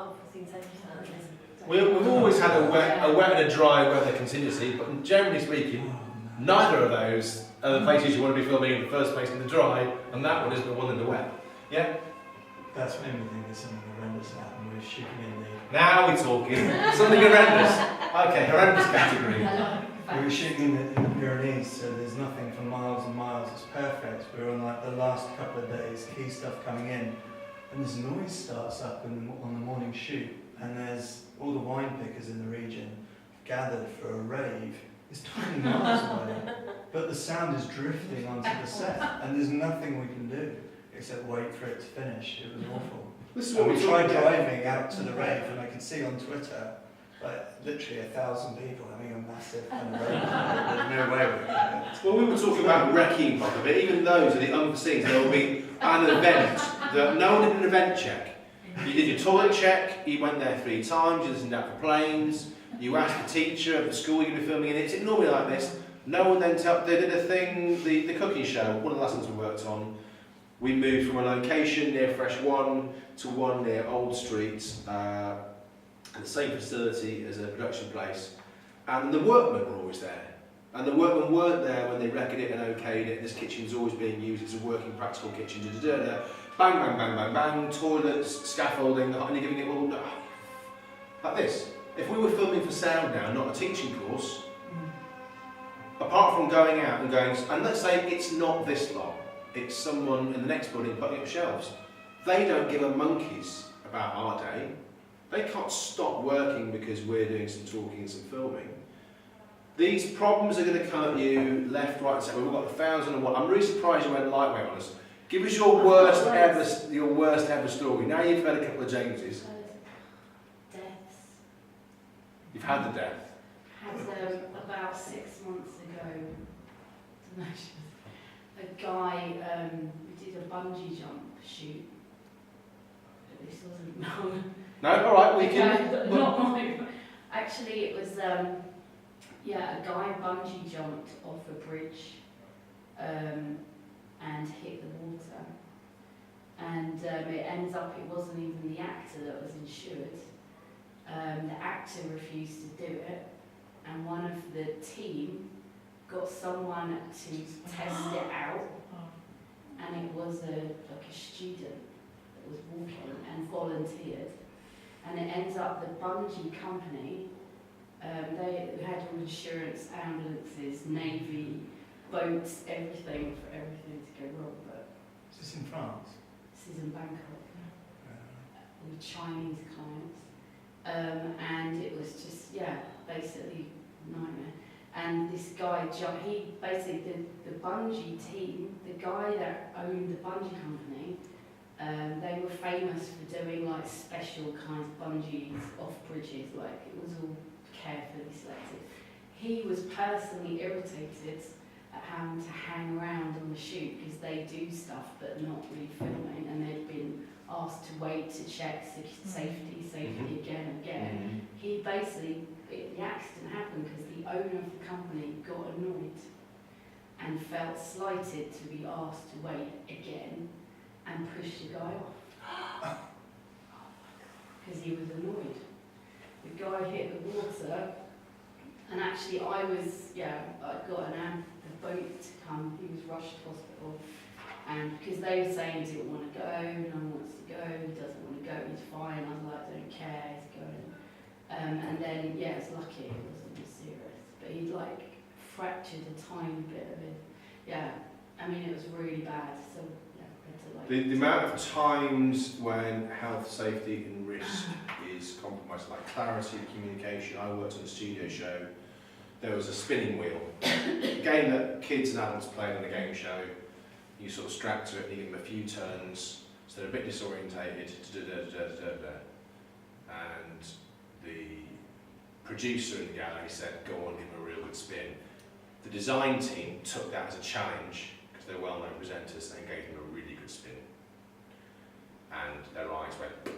unforeseen circumstances. We've always had a wet and a dry weather contingency, but generally speaking, neither of those are the places you want to be filming in the first place in the dry, and that one is the one in the wet. Yeah? That's made me think of something horrendous happened. We were shooting in the... Now we're talking. Something horrendous. Okay, horrendous category. We were shooting in the Pyrenees, so there's nothing for miles and miles. It's perfect. We were on like the last couple of days, key stuff coming in, and this noise starts up on the morning shoot, and there's all the wine pickers in the region gathered for a rave. It's 20 miles away, but the sound is drifting onto the set, and there's nothing we can do except wait for it to finish. It was awful. This is what we tried driving out to the rave, and I can see on Twitter, like literally 1,000 people having a massive kind of rave. There's no way we're going to do it. Well, we were talking about wrecking part of it. Even those are the unforeseen. There will be an event that no one did an event check. You did your toilet check. You went there 3 times. You listened out for planes. You asked the teacher of the school you'd be filming in. It's normally like this. No one then they did a thing. The cooking show. One of the lessons we worked on. We moved from a location near Fresh One to one near Old Street, the same facility as a production place, and the workmen were always there. And the workmen weren't there when they reckoned it and okayed it. This kitchen's always being used, it's a working practical kitchen. Bang, bang, bang, bang, bang, toilets, scaffolding, and you're giving it all like this. If we were filming for sound now, not a teaching course, apart from going out and going, and let's say it's not this lot, it's someone in the next building putting up shelves. They don't give a monkeys about our day. They can't stop working because we're doing some talking and some filming. These problems are going to come at you left, right, and centre. We've got 1,001. I'm really surprised you went lightweight on us. Give us your worst ever story. Now you've had a couple of Jameses. Deaths. You've had the death. Had about 6 months ago, a guy who did a bungee jump shoot. But this wasn't known. No, all right, we can. Not mine. Actually, it was a guy bungee jumped off a bridge and hit the water. And it ends up it wasn't even the actor that was insured. The actor refused to do it, and one of the team got someone to test it out, and it was a student that was walking and volunteered, and it ends up the bungee company, they had all insurance, ambulances, navy, boats, everything for everything to go wrong, but Is this in France? this is in Bangkok with Chinese clients, and it was just basically nightmare. And this guy, he basically, the bungee team, the guy that owned the bungee company, they were famous for doing like special kinds of bungees off bridges, like it was all carefully selected. He was personally irritated at having to hang around on the shoot because they do stuff but not really filming, and they'd been asked to wait to check safety again and again. He basically, the accident happened because the owner of the company got annoyed and felt slighted to be asked to wait again and pushed the guy off because he was annoyed. The guy hit the water, and actually I got the boat to come. He was rushed to hospital, and because they were saying he didn't want to go, no one wants to go, he doesn't want to go, he's fine. I was like, I don't care, he's going. And then it's lucky it wasn't serious, but he'd like fractured a tiny bit of it. I mean it was really bad. So the amount of times when health, safety and risk is compromised, like clarity of communication. I worked on a studio show. There was a spinning wheel, a game that kids and adults played on a game show. You sort of strap to it and you give them a few turns, so they're a bit disorientated. And the producer in the gallery said, go on, give them a real good spin. The design team took that as a challenge, because they're well-known presenters, and gave them a really good spin. And their eyes went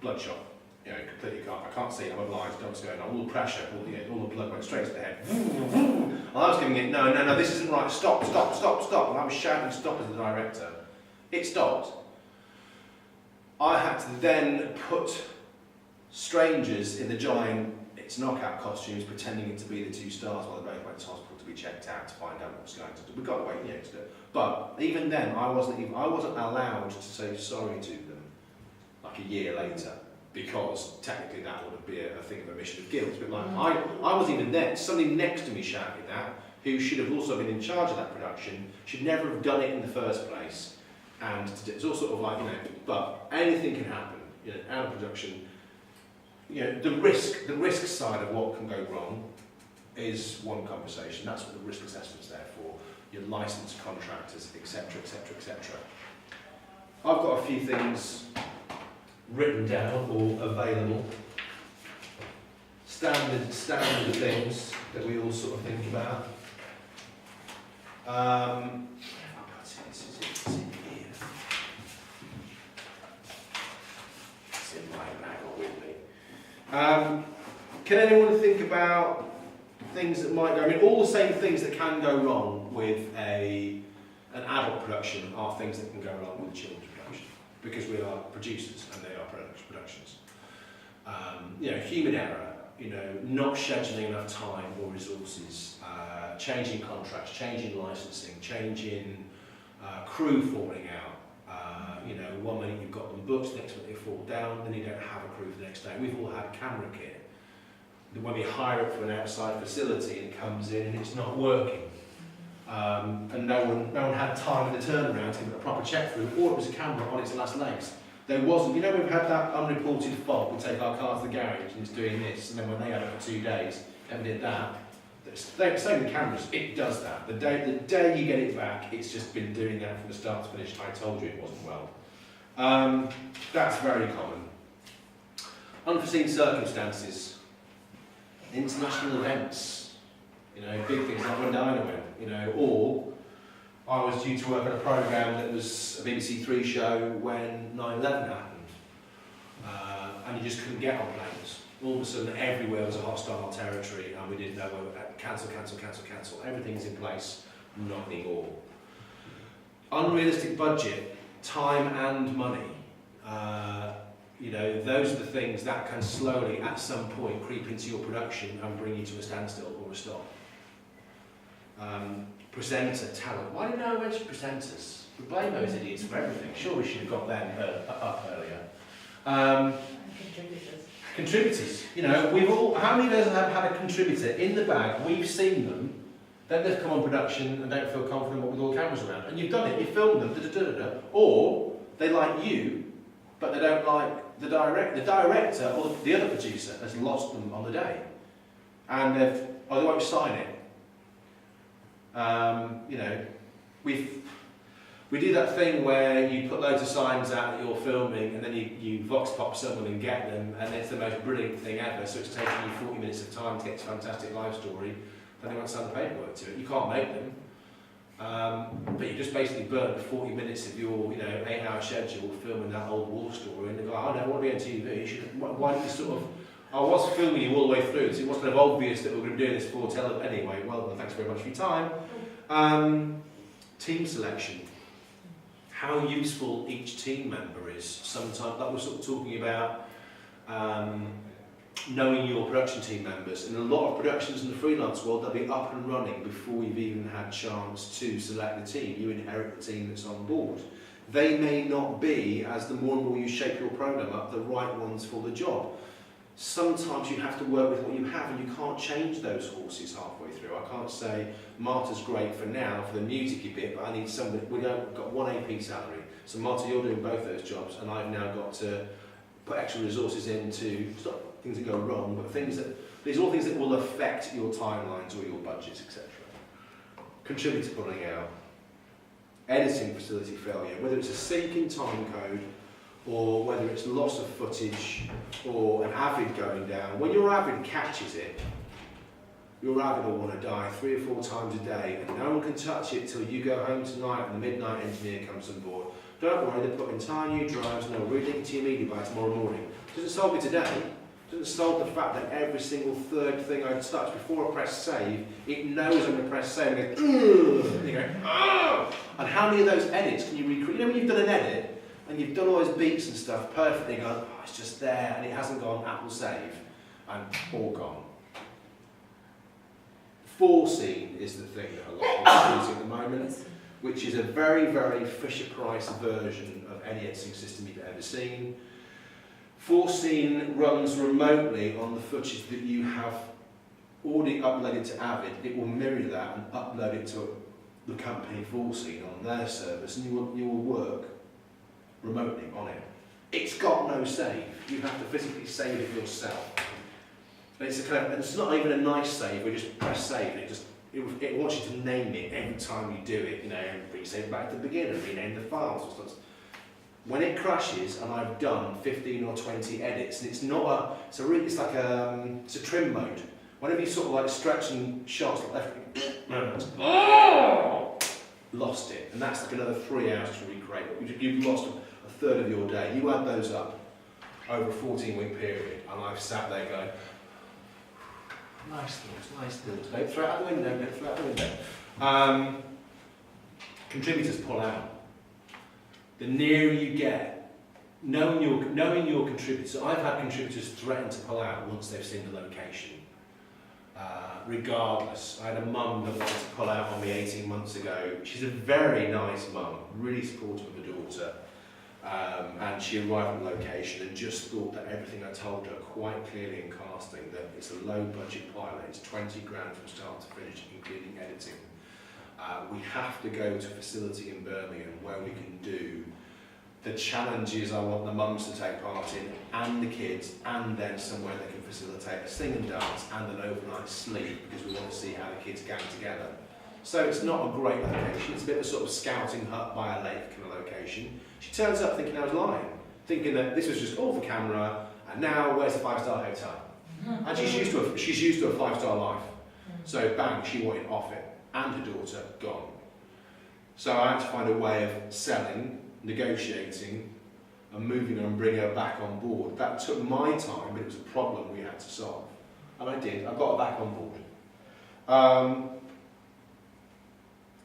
bloodshot. Completely I can't see, I'm blind, don't know what's going on. All the pressure, all the blood went straight to the head. And I was giving it, no, this isn't right, stop. And I was shouting stop as the director. It stopped. I had to then put strangers in the giant its knockout costumes pretending it to be the 2 stars while they both went to hospital to be checked out to find out what was going to do. We got away, yeah, to do it. But even then, I wasn't allowed to say sorry to them like a year later, because technically that would be a thing of admission of guilt. But like, I wasn't even there. Somebody next to me shouted that, who should have also been in charge of that production, should never have done it in the first place. And it's all sort of like, but anything can happen, out of production. The risk side of what can go wrong is one conversation. That's what the risk assessment's there for. Your licensed contractors, etc., etc., etc. I've got a few things written down or available. Standard things that we all sort of think about. It's in here. It's in my bag or with me. Can anyone think about things that might go? All the same things that can go wrong with an adult production are things that can go wrong with a children's production, because we are producers and they are productions. Human error, not scheduling enough time or resources, changing contracts, changing licensing, changing crew falling out. One minute you've got them booked, next minute they fall down, then you don't have a crew for the next day. We've all had camera kit. When we hire it for an outside facility, it comes in and it's not working. And no one had time in the turnaround to give it a proper check through, or it was a camera on its last legs. There wasn't, we've had that unreported fault. We take our car to the garage and it's doing this, and then when they had it for 2 days, and did that. Same with cameras, it does that. The day you get it back, it's just been doing that from the start to finish. I told you it wasn't well. That's very common. Unforeseen circumstances, international events, big things like when Diana went, or I was due to work on a programme that was a BBC Three show when 9/11 happened, and you just couldn't get on planes. All of a sudden, everywhere was a hostile territory, and we didn't know whether cancel. Everything's in place, not anymore. Unrealistic budget, time and money. Those are the things that can slowly, at some point, creep into your production and bring you to a standstill or a stop. Presenter, talent. Why didn't I mention presenters? We blame those idiots for everything. Sure, we should have got them up earlier. Contributors. How many of us have had a contributor in the bag, we've seen them, then they've come on production and don't feel confident with all cameras around, and you've done it, you filmed them, or they like you, but they don't like the director or the other producer has lost them on the day, and they won't sign it. We do that thing where you put loads of signs out that you're filming, and then you vox pop someone and get them, and it's the most brilliant thing ever. So it's taking you 40 minutes of time to get this fantastic life story, then they won't sign the paperwork to it. You can't make them, but you just basically burnt 40 minutes of your 8-hour schedule filming that old war story, and they go, I don't want to be on TV. Why don't you I was filming you all the way through, so it was kind of obvious that we were going to do this for television anyway. Well, thanks very much for your time. Team selection. How useful each team member is. Sometimes, like we're sort of talking about knowing your production team members. In a lot of productions in the freelance world, they'll be up and running before you've even had a chance to select the team. You inherit the team that's on board. They may not be, as the more and more you shape your program up, the right ones for the job. Sometimes you have to work with what you have, and you can't change those horses halfway through. I can't say Marta's great for now for the musicy bit, but I need somebody. We've got one AP salary, so Marta, you're doing both those jobs, and I've now got to put extra resources into not things that go wrong, but these are all things that will affect your timelines or your budgets, etc. Contributor pulling out, editing facility failure, whether it's a sync in time code, or whether it's loss of footage, or an Avid going down. When your Avid catches it, your Avid will want to die 3 or 4 times a day, and no one can touch it till you go home tonight and the midnight engineer comes on board. Don't worry, they put entire new drives and they'll relink to your media by tomorrow morning. It doesn't solve it today. It doesn't solve the fact that every single third thing I touch before I press save, it knows I'm going to press save and goes, ugh, and you go, ugh! And how many of those edits can you recreate? When you've done an edit, and you've done all those beats and stuff perfectly, going, it's just there, and it hasn't gone Apple Save, and all gone. Foreseen is the thing that a lot of people are using at the moment, which is a very, very Fisher-Price version of any editing system you've ever seen. Foreseen runs remotely on the footage that you have already uploaded to Avid. It will mirror that and upload it to the company Foreseen on their service, and you will work remotely on it. It's got no save. You have to physically save it yourself. And it's not even a nice save. We just press save. It wants you to name it every time you do it. You know, resave back to the beginning, rename the files. And stuff. When it crashes, and I've done 15 or 20 edits, and it's like it's a trim mode. Whenever you sort of like stretching shots left, lost it, and that's like another 3 hours to recreate. You've lost a third of your day. You add those up over a 14-week period, and I've sat there going, nice thoughts. Don't throw it out the window. Don't throw it out the window. Contributors pull out. The nearer you get, knowing your contributors. I've had contributors threaten to pull out once they've seen the location. Regardless, I had a mum that wanted to pull out on me 18 months ago. She's a very nice mum, really supportive of her daughter, and she arrived at the location and just thought that everything I told her quite clearly in casting, that it's a low budget pilot, it's 20 grand from start to finish, including editing. We have to go to a facility in Birmingham where we can do the challenges I want the mums to take part in, and the kids, and then somewhere they can facilitate a sing and dance and an overnight sleep, because we want to see how the kids gang together. So it's not a great location, it's a bit of a sort of scouting hut by a lake kind of location. She turns up thinking I was lying, thinking that this was just all for camera, and now where's the 5-star hotel? And she's used to a 5-star life. So bang, she wanted off it, and her daughter gone. So I had to find a way of selling, negotiating, and moving her and bringing her back on board. That took my time, but it was a problem we had to solve. And I did, I got her back on board.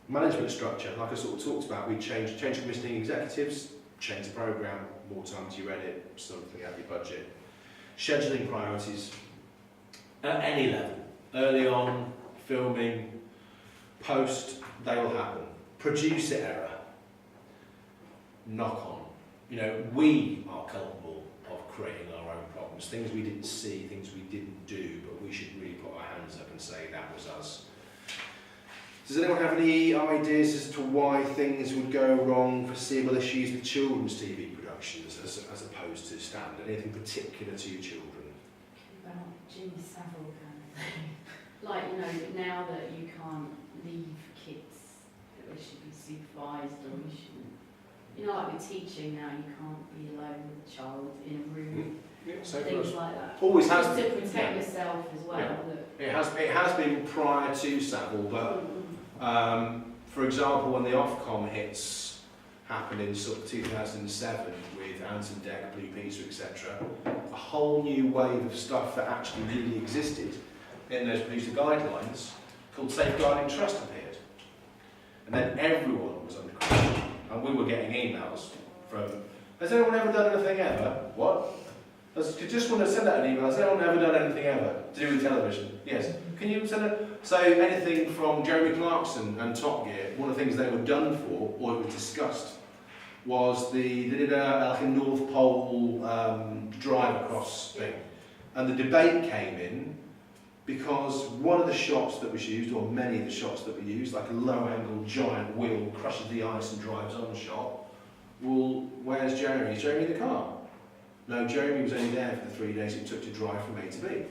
Management structure, like I sort of talked about, we changed commissioning executives, changed the programme, more time to edit, something out of your budget. Scheduling priorities at any level, early on, filming, post, they will happen. Producer error, knock on. You know, we are culpable of creating our own problems, things we didn't see, things we didn't do, but we should really put our hands up and say that was us. Does anyone have any ideas as to why things would go wrong, foreseeable issues with children's TV productions as opposed to standard? Anything particular to your children? Well, Jimmy Savile kind of thing. Like, you know, now that you can't leave kids, that they should be supervised, or you shouldn't. You know, like with teaching now, you can't be alone with a child in a room. Yeah, so things like that. Always has just been. to protect yourself as well. Yeah. It has been prior to Savile, but for example, when the Ofcom hits happened in sort of 2007 with Anton Deck, Blue Peter, etc., a whole new wave of stuff that actually really existed in those producer guidelines called Safeguarding Trust appeared. And then everyone was under question, and we were getting emails from, has anyone ever done anything ever? What? I just want to send out an email. Has anyone ever done anything ever to do with television? Yes. Can you send it? So anything from Jeremy Clarkson and Top Gear, one of the things they were done for, or it was discussed, was they did like a North Pole drive across thing. And the debate came in because one of the shots that was used, or many of the shots that were used, like a low-angle giant wheel crushes the ice and drives on shot, well, where's Jeremy? Is Jeremy in the car? No, Jeremy was only there for the 3 days it took to drive from A to B.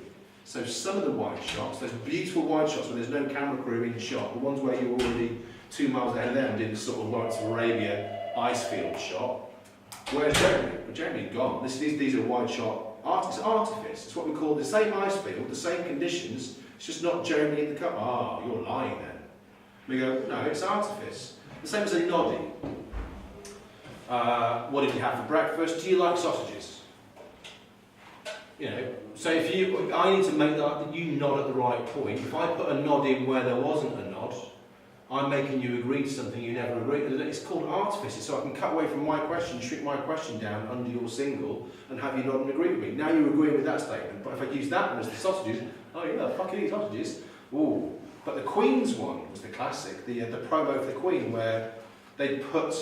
So some of the wide shots, those beautiful wide shots where there's no camera crew in shot, the ones where you're already 2 miles ahead of them, did the sort of Lawrence of Arabia ice field shot. Where's Jeremy? Well, Jeremy's gone. These are wide shot. It's artifice. It's what we call the same ice field, the same conditions. It's just not Jeremy in the car. Ah, you're lying then. We go, no, it's artifice. The same as a noddy. What did you have for breakfast? Do you like sausages? You know, so I need to make that you nod at the right point. If I put a nod in where there wasn't a nod, I'm making you agree to something you never agreed to. It's called artifices, so I can cut away from my question, shrink my question down under your single, and have you nod and agree with me. Now you're agreeing with that statement, but if I use that one as the sausages, oh yeah, fucking eat sausages. Ooh. But the Queen's one was the classic, the promo for the Queen, where they put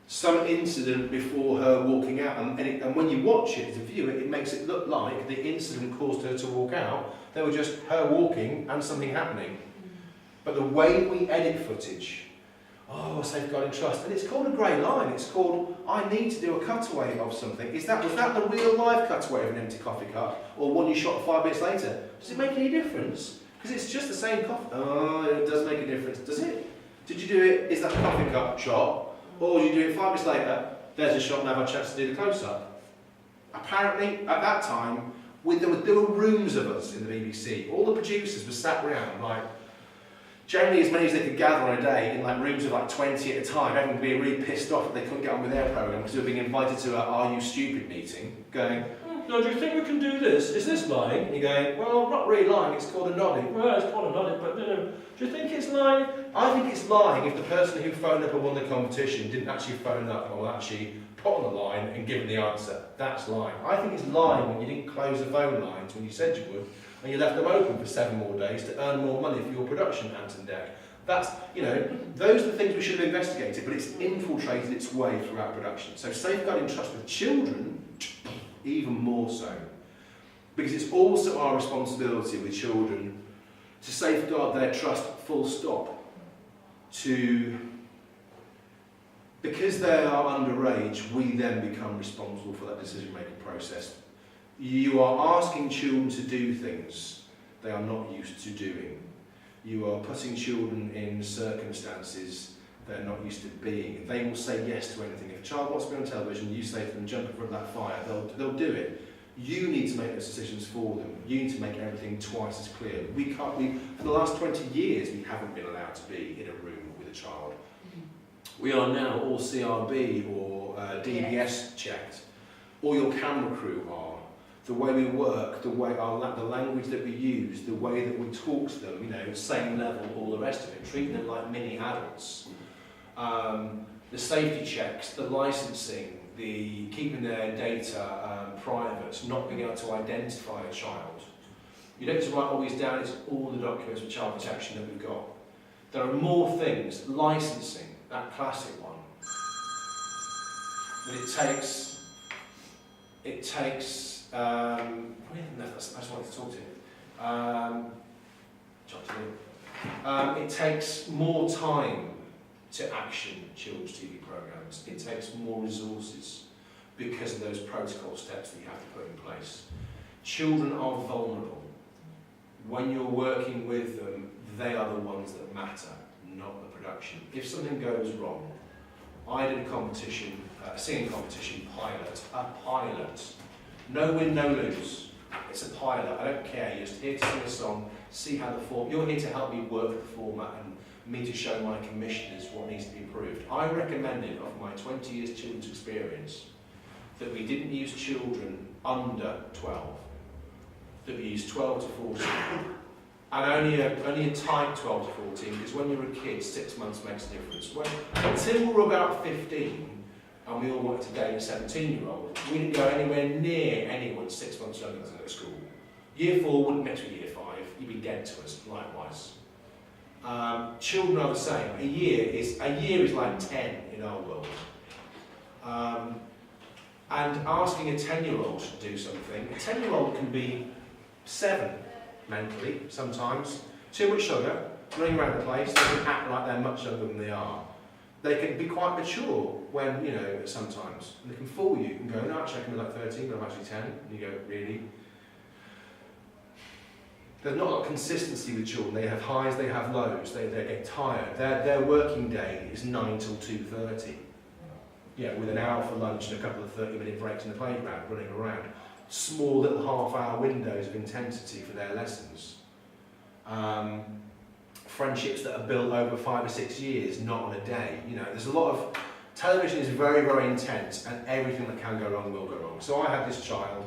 some incident before her walking out, and when you watch it as a viewer, it makes it look like the incident caused her to walk out. They were just her walking and something happening. But the way we edit footage, safeguarding trust, and it's called a grey line. It's called, I need to do a cutaway of something. Was that the real live cutaway of an empty coffee cup, or one you shot 5 minutes later? Does it make any difference? Because it's just the same coffee. Oh, it does make a difference. Does it? Did you do it? Is that the coffee cup shot? Or did you do it 5 minutes later? There's a shot and have a chance to do the close-up. Apparently, at that time, there were rooms of us in the BBC. All the producers were sat around, like, generally as many as they could gather on a day, in like rooms of like 20 at a time. Everyone would be really pissed off that they couldn't get on with their programme because they were being invited to a Are You Stupid meeting, going, no, do you think we can do this? Is this lying? And you're going, well, not really lying, it's called a nodding. Well, it's called a nodding, but no. Do you think it's lying? I think it's lying if the person who phoned up and won the competition didn't actually phone up or actually put on the line and give them the answer. That's lying. I think it's lying when you didn't close the phone lines when you said you would, and you left them open for 7 more days to earn more money for your production, Ant and Dec. That's, those are the things we should have investigated, but it's infiltrated its way throughout production. So safeguarding trust with children, even more so. Because it's also our responsibility with children to safeguard their trust full stop. Because they are underage, we then become responsible for that decision-making process. You are asking children to do things they are not used to doing. You are putting children in circumstances they're not used to being. They will say yes to anything. If a child wants to be on television, you say to them, jump in front of that fire, they'll do it. You need to make those decisions for them. You need to make everything twice as clear. For the last 20 years, we haven't been allowed to be in a room with a child. We are now all CRB or DBS checked. All your camera crew are. The way we work, the language that we use, the way that we talk to them, same level, all the rest of it, treating them like mini adults. The safety checks, the licensing, the keeping their data private, not being able to identify a child. You don't just write all these down, it's all the documents for child protection that we've got. There are more things, licensing, that classic one. But it takes I just wanted to talk to you. It takes more time to action children's TV programmes. It takes more resources because of those protocol steps that you have to put in place. Children are vulnerable. When you're working with them, they are the ones that matter, not the production. If something goes wrong, I did a competition, a singing competition pilot. No win, no lose. It's a pilot. I don't care. You're just here to sing a song, see how the form. You're here to help me work the format and me to show my commissioners what needs to be improved. I recommended, of my 20 years children's experience, that we didn't use children under 12. That we used 12 to 14. And only a tight 12 to 14, because when you're a kid, 6 months makes a difference. Until we were about 15, and we all wanted to date a 17-year-old, we didn't go anywhere near anyone 6 months younger than us at school. Year 4 wouldn't mix with Year 5, you'd be dead to us, likewise. Children are the same. A year is like 10 in our world. And asking a 10-year-old to do something, a 10-year-old can be 7 mentally sometimes. Too much sugar, running around the place, they can act like they're much younger than they are. They can be quite mature when, sometimes. And they can fool you and go, no, actually I can be like 13, but I'm actually 10. And you go, really? There's not a lot of consistency with children. They have highs, they have lows, they get tired. Their working day is 9 till 2:30. With an hour for lunch and a couple of 30-minute breaks in the playground, running around. Small little half-hour windows of intensity for their lessons. Friendships that are built over 5 or 6 years, not on a day. There's a lot of... Television is very, very intense, and everything that can go wrong will go wrong. So I had this child.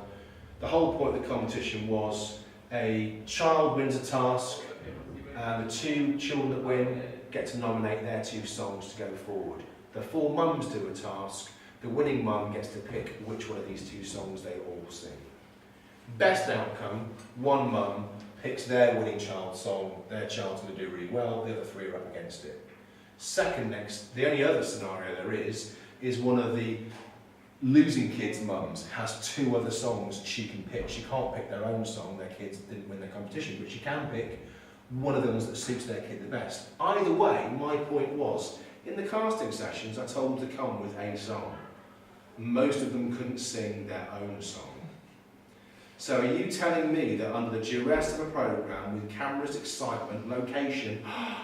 The whole point of the competition was a child wins a task, and the 2 children that win get to nominate their 2 songs to go forward. The 4 mums do a task. The winning mum gets to pick which one of these 2 songs they all sing. Best outcome, 1 mum picks their winning child's song, their child's going to do really well, the other 3 are up against it. The only other scenario there is one of the losing kids' mums has 2 other songs she can pick. She can't pick their own song, their kids didn't win their competition, but she can pick one of the ones that suits their kid the best. Either way, my point was, in the casting sessions, I told them to come with a song. Most of them couldn't sing their own song. So are you telling me that under the duress of a programme with cameras, excitement, location,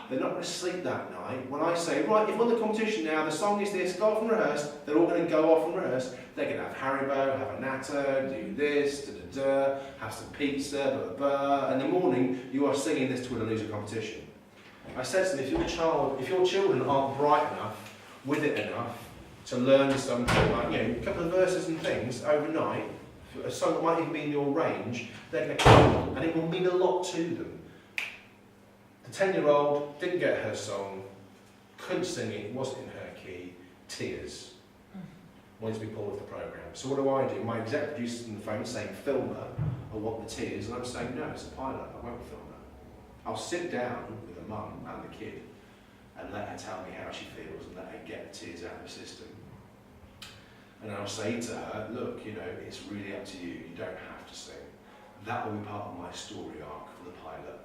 they're not going to sleep that night? When I say, right, you've won the competition now, the song is this, go off and rehearse, they're all going to go off and rehearse. They're going to have Haribo, have a natter, do this, da-da-da, have some pizza, blah, blah. In the morning, you are singing this to win a loser competition. I said to them, if your children aren't bright enough, with it enough, to learn something like, a couple of verses and things overnight, a song that might even be in your range, they're going to come, and it will mean a lot to them. The 10-year-old didn't get her song, couldn't sing it, wasn't in her key, tears. Wanted to be pulled off the programme. So what do? My exec producer's on the phone saying, film her, I want the tears, and I'm saying, no, it's a pilot, I won't film her. I'll sit down with the mum and the kid and let her tell me how she feels and let her get the tears out of the system. And I'll say to her, look, it's really up to you. You don't have to sing. That will be part of my story arc for the pilot.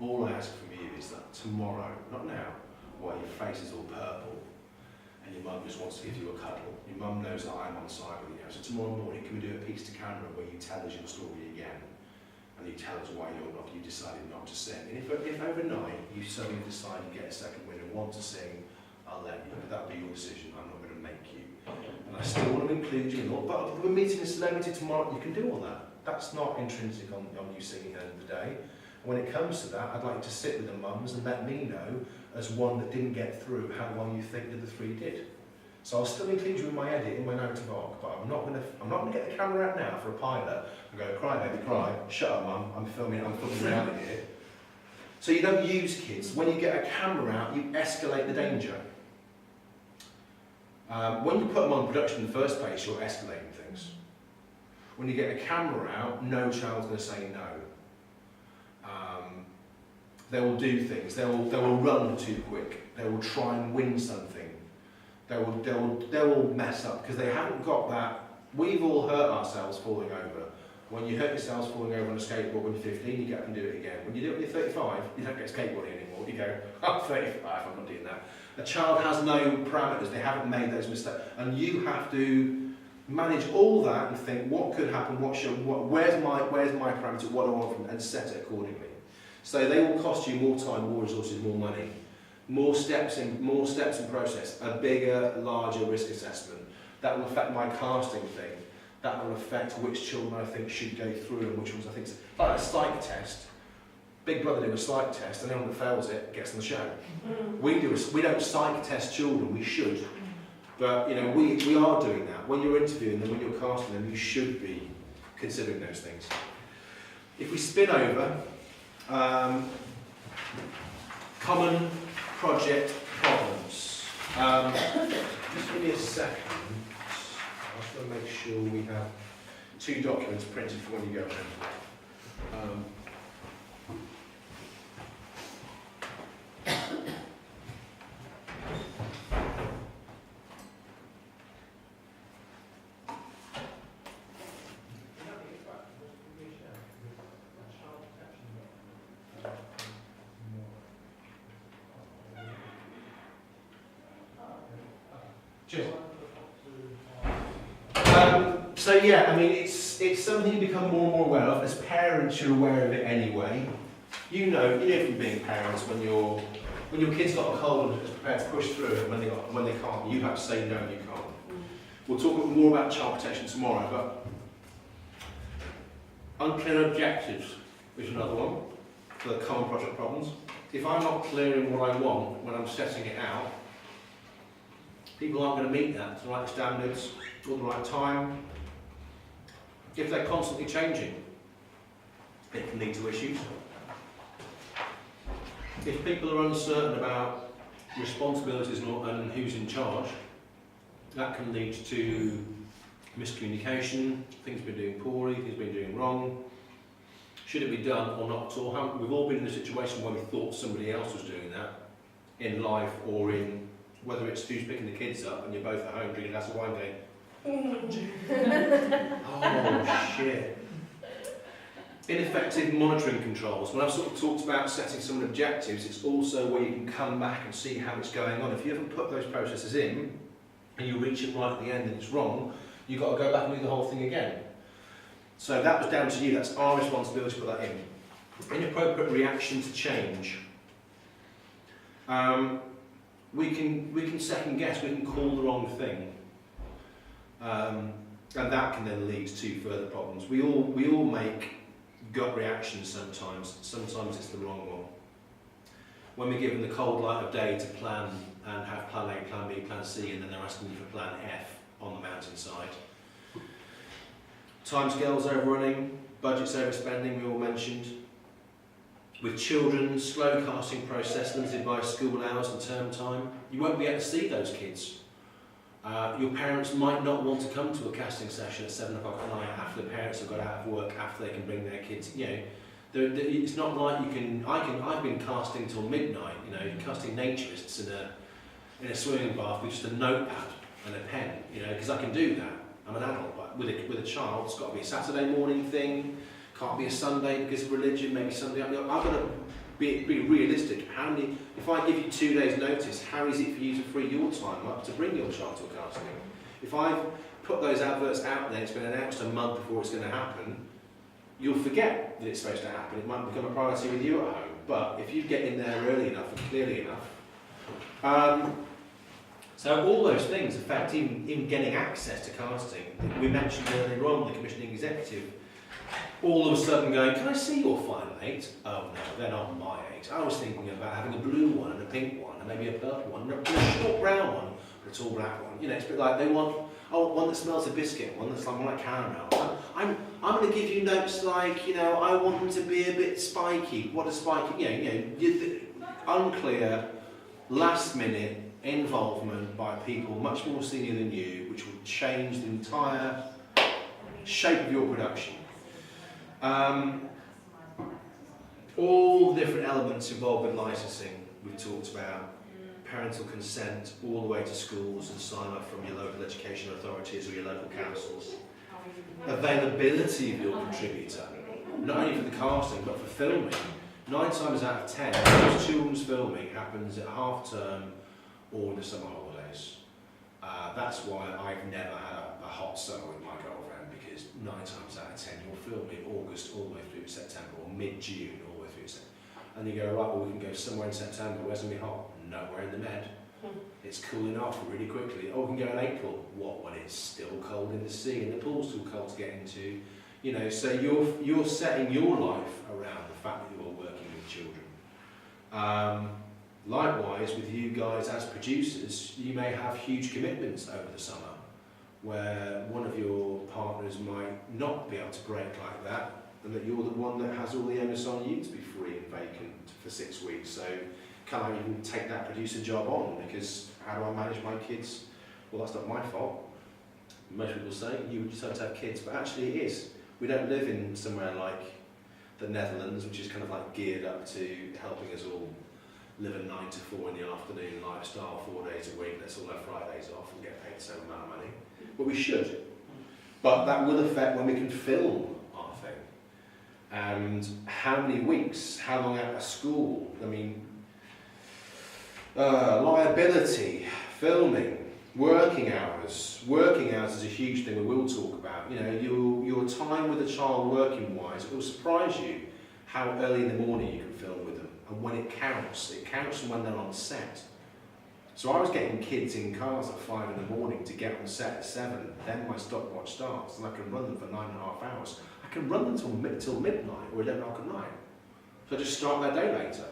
All I ask from you is that tomorrow, not now, while your face is all purple and your mum just wants to give you a cuddle, your mum knows that I'm on side with you. So tomorrow morning, can we do a piece to camera where you tell us your story again? And you tell us why you decided not to sing. And if overnight you suddenly decide you get a second win and want to sing, I'll let you. But that'll be your decision. I'm not going to make you. And I still want to include you in all, but we're meeting a celebrity tomorrow, you can do all that. That's not intrinsic on you singing at the end of the day. When it comes to that, I'd like you to sit with the mums and let me know, as one that didn't get through, how well you think the other 3 did. So I'll still include you in my edit, in my narrative arc, but I'm not going to get the camera out now for a pilot and go, cry baby, cry, shut up mum, I'm filming reality here. So you don't use kids. When you get a camera out, you escalate the danger. When you put them on production in the first place, you're escalating things. When you get a camera out, no child's going to say no. They will do things. They will run too quick. They will try and win something. They will mess up because they haven't got that. We've all hurt ourselves falling over. When you hurt yourselves falling over on a skateboard when you're 15, you get up and do it again. When you do it when you're 35, you don't get skateboarding anymore. You go, I'm 35, I'm not doing that. A child has no parameters, they haven't made those mistakes. And you have to manage all that and think, what could happen, where's my parameter, what do I want from, and set it accordingly. So they will cost you more time, more resources, more money, more steps in process, a bigger, larger risk assessment. That will affect my casting thing. That will affect which children I think should go through and which ones I think, like a psych test. Big Brother do a psych test, and anyone that fails it gets on the show. We don't psych test children, we should. But we are doing that. When you're interviewing them, when you're casting them, you should be considering those things. If we spin over, common project problems. Just give me a second. I just want to make sure we have 2 documents printed for when you go home. So yeah, I mean, it's something you become more and more aware of. As parents, you're aware of it anyway. You know from being parents when your kid's got a cold and is prepared to push through it, when they can't, you have to say no, you can't. We'll talk more about child protection tomorrow, but unclear objectives is another one for the common project problems. If I'm not clear in what I want when I'm setting it out, people aren't going to meet that to the right standards, or the right time. If they're constantly changing, it can lead to issues. If people are uncertain about responsibilities and who's in charge, that can lead to miscommunication, things been doing poorly, things been doing wrong. Should it be done or not at all? We've all been in a situation where we thought somebody else was doing that in life, or in whether it's who's picking the kids up and you're both at home drinking a glass of wine going, oh shit. Ineffective monitoring controls. When I've sort of talked about setting some objectives, it's also where you can come back and see how it's going on. If you haven't put those processes in and you reach it right at the end and it's wrong, you've got to go back and do the whole thing again. So that was down to you. That's our responsibility to put that in. Inappropriate reaction to change. We can second guess. We can call the wrong thing, and that can then lead to further problems. We all make gut reactions sometimes. Sometimes it's the wrong one. When we're given the cold light of day to plan and have plan A, plan B, plan C, and then they're asking you for plan F on the mountainside. Timescales overrunning, budgets overspending, we all mentioned. With children, slow casting process limited by school hours and term time. You won't be able to see those kids. Your parents might not want to come to a casting session at 7 o'clock at night after the parents have got out of work, after they can bring their kids. You know, it's not like you can. I've been casting till midnight. You know, casting naturists in a swimming bath with just a notepad and a pen. You know, because I can do that. I'm an adult, but with a child, it's got to be a Saturday morning thing. Can't be a Sunday because of religion. Maybe Sunday. I've got to be realistic. If I give you 2 days' notice, how is it for you to free your time up to bring your child to a casting? If I've put those adverts out there, it's been announced a month before it's going to happen, you'll forget that it's supposed to happen. It might become a priority with you at home. But if you get in there early enough and clearly enough, so all those things affect in getting access to casting. We mentioned earlier on the commissioning executive, all of a sudden going, can I see your final 8? Oh no, they're not my 8. I was thinking about having a blue one and a pink one and maybe a purple one and a short brown one, but it's all black one. You know, it's a bit like they want, one that smells of biscuit, one that's like more like caramel. I'm going to give you notes like, you know, I want them to be a bit spiky. What is spiky? Unclear, last minute involvement by people much more senior than you, which will change the entire shape of your production. All the different elements involved in licensing we've talked about, parental consent all the way to schools and sign up from your local education authorities or your local councils. Availability of your contributor, not only for the casting but for filming. 9 times out of 10, most children's filming happens at half term or in the summer holidays. That's why I've never had a hot summer with my girlfriend, because 9 times out of 10 you'll film in August all the way through to September, or mid-June all the way through to September. And you go, right, well we can go somewhere in September, where's going to be hot? Nowhere in the Med. It's cooling off really quickly. Oh, we can go in April. What, when it's still cold in the sea and the pool's too cold to get into? You know, so you're setting your life around the fact that you're working with children. Likewise, with you guys as producers, you may have huge commitments over the summer where one of your partners might not be able to break like that, and that you're the one that has all the onus on you to be free and vacant for 6 weeks. So can I even take that producer job on? Because how do I manage my kids? Well, that's not my fault. Most people say you just have to have kids, but actually it is. We don't live in somewhere like the Netherlands, which is kind of like geared up to helping us all live a 9 to 4 in the afternoon lifestyle, 4 days a week, let's all have Fridays off and get paid the same amount of money. But we should. But that will affect when we can film our thing. And how many weeks, how long out of school, I mean, liability, filming, working hours. Working hours is a huge thing we will talk about. You know, your time with a child working wise, it will surprise you how early in the morning you can film with them. And when it counts from when they're on set. So I was getting kids in cars at 5 in the morning to get on set at 7, then my stopwatch starts, and I can run them for 9.5 hours. I can run them till midnight or 11 o'clock at night. So I just start their day later.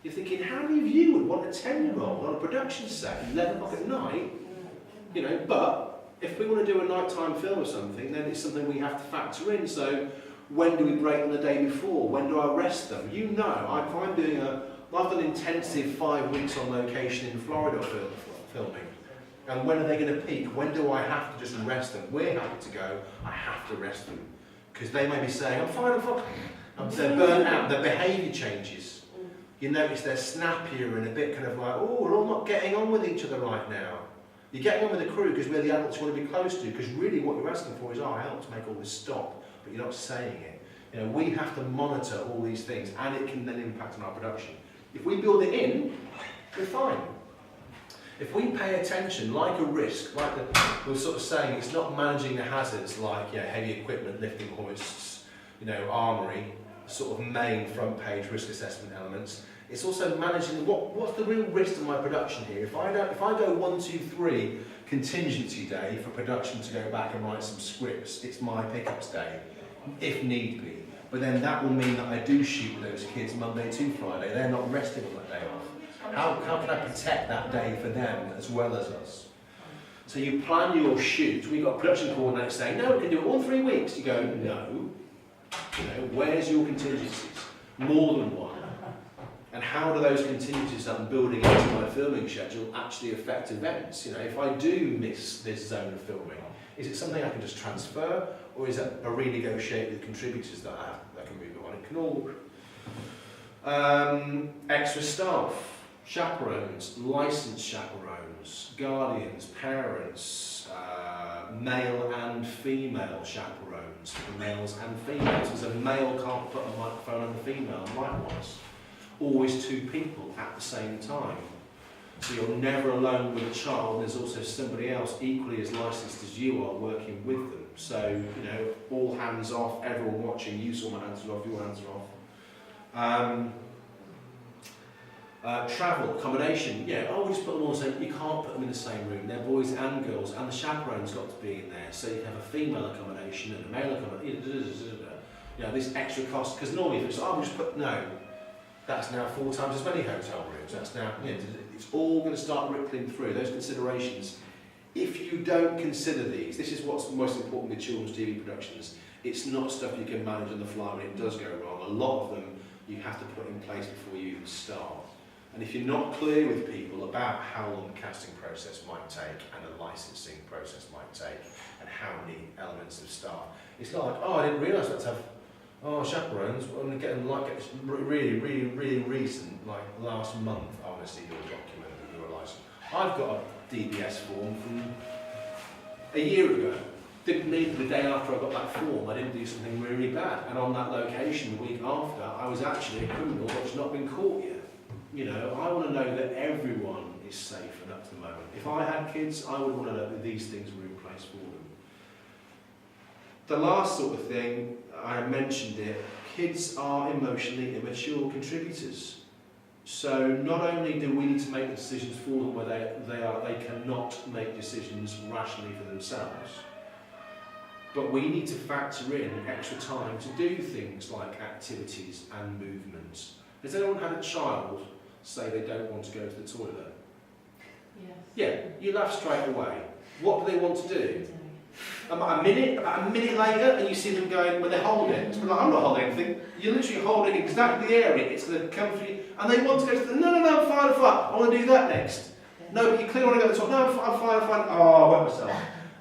You're thinking, how many of you would want a 10-year-old on a production set at 11 o'clock at night? You know, but if we want to do a nighttime film or something, then it's something we have to factor in. So when do we break them the day before? When do I rest them? You know, if I'm doing a I've done intensive 5 weeks on location in Florida filming. And when are they going to peak? When do I have to just rest them? We're happy to go, I have to rest them. Because they may be saying, I'm fine. They're burnt out, their behaviour changes. You notice they're snappier and a bit kind of like, oh, we're all not getting on with each other right now. You're getting on with the crew because we're the adults you want to be close to, because really what you're asking for is our help to make all this stop, but you're not saying it. You know, we have to monitor all these things, and it can then impact on our production. If we build it in, we're fine. If we pay attention, like a risk, like we're sort of saying, it's not managing the hazards like heavy equipment, lifting hoists, armoury, sort of main front page risk assessment elements. It's also managing what's the real risk to my production here. If I go 1, 2, 3 contingency day for production to go back and write some scripts, it's my pickups day, if need be. But then that will mean that I do shoot with those kids Monday to Friday. They're not resting on that day off. How can I protect that day for them as well as us? So you plan your shoot. We've got a production coordinator saying, no, we can do it all 3 weeks. You go, no. Where's your contingencies? More than one. And how do those contingencies that I'm building into my filming schedule actually affect events? If I do miss this zone of filming, is it something I can just transfer, or is it a renegotiate with contributors that can move it on? It can all... extra staff, chaperones, licensed chaperones, guardians, parents, male and female chaperones for males and females, because a male can't put a microphone on the female, and likewise. Always 2 people at the same time. So you're never alone with a child, there's also somebody else equally as licensed as you are working with them. So, all hands off, everyone watching, you saw my hands are off, your hands are off. Travel, accommodation, always put them all in the same, you can't put them in the same room, they're boys and girls, and the chaperone's got to be in there, so you have a female accommodation and a male accommodation, this extra cost, because normally if it's, no, that's now 4 times as many hotel rooms, that's now, it's all going to start rippling through, those considerations. If you don't consider these, this is what's most important with children's TV productions, it's not stuff you can manage on the fly when it does go wrong, a lot of them you have to put in place before you even start. And if you're not clear with people about how long the casting process might take and the licensing process might take and how many elements of staff, it's not like, I didn't realise that to have chaperones. I'm getting really recent, like last month, I want to see your document that you were licensed. I've got a DBS form from a year ago. Didn't need the day after I got that form, I didn't do something really bad. And on that location, the week after, I was actually a criminal that's not been caught yet. I want to know that everyone is safe and up to the moment. If I had kids, I would want to know that these things were in place for them. The last sort of thing, I mentioned it, kids are emotionally immature contributors. So not only do we need to make decisions for them where they cannot make decisions rationally for themselves, but we need to factor in extra time to do things like activities and movements. Has anyone had a child say they don't want to go to the toilet? Yes. Yeah, you laugh straight away. What do they want to do? About a minute later, and you see them going, when they hold it, it's like, I'm not holding anything. You're literally holding exactly the area, it's going to come for you, and they want to go to the, no, I'm fine, I want to do that next. No, but you clearly want to go to the top, no, I'm fine, oh, I wet myself.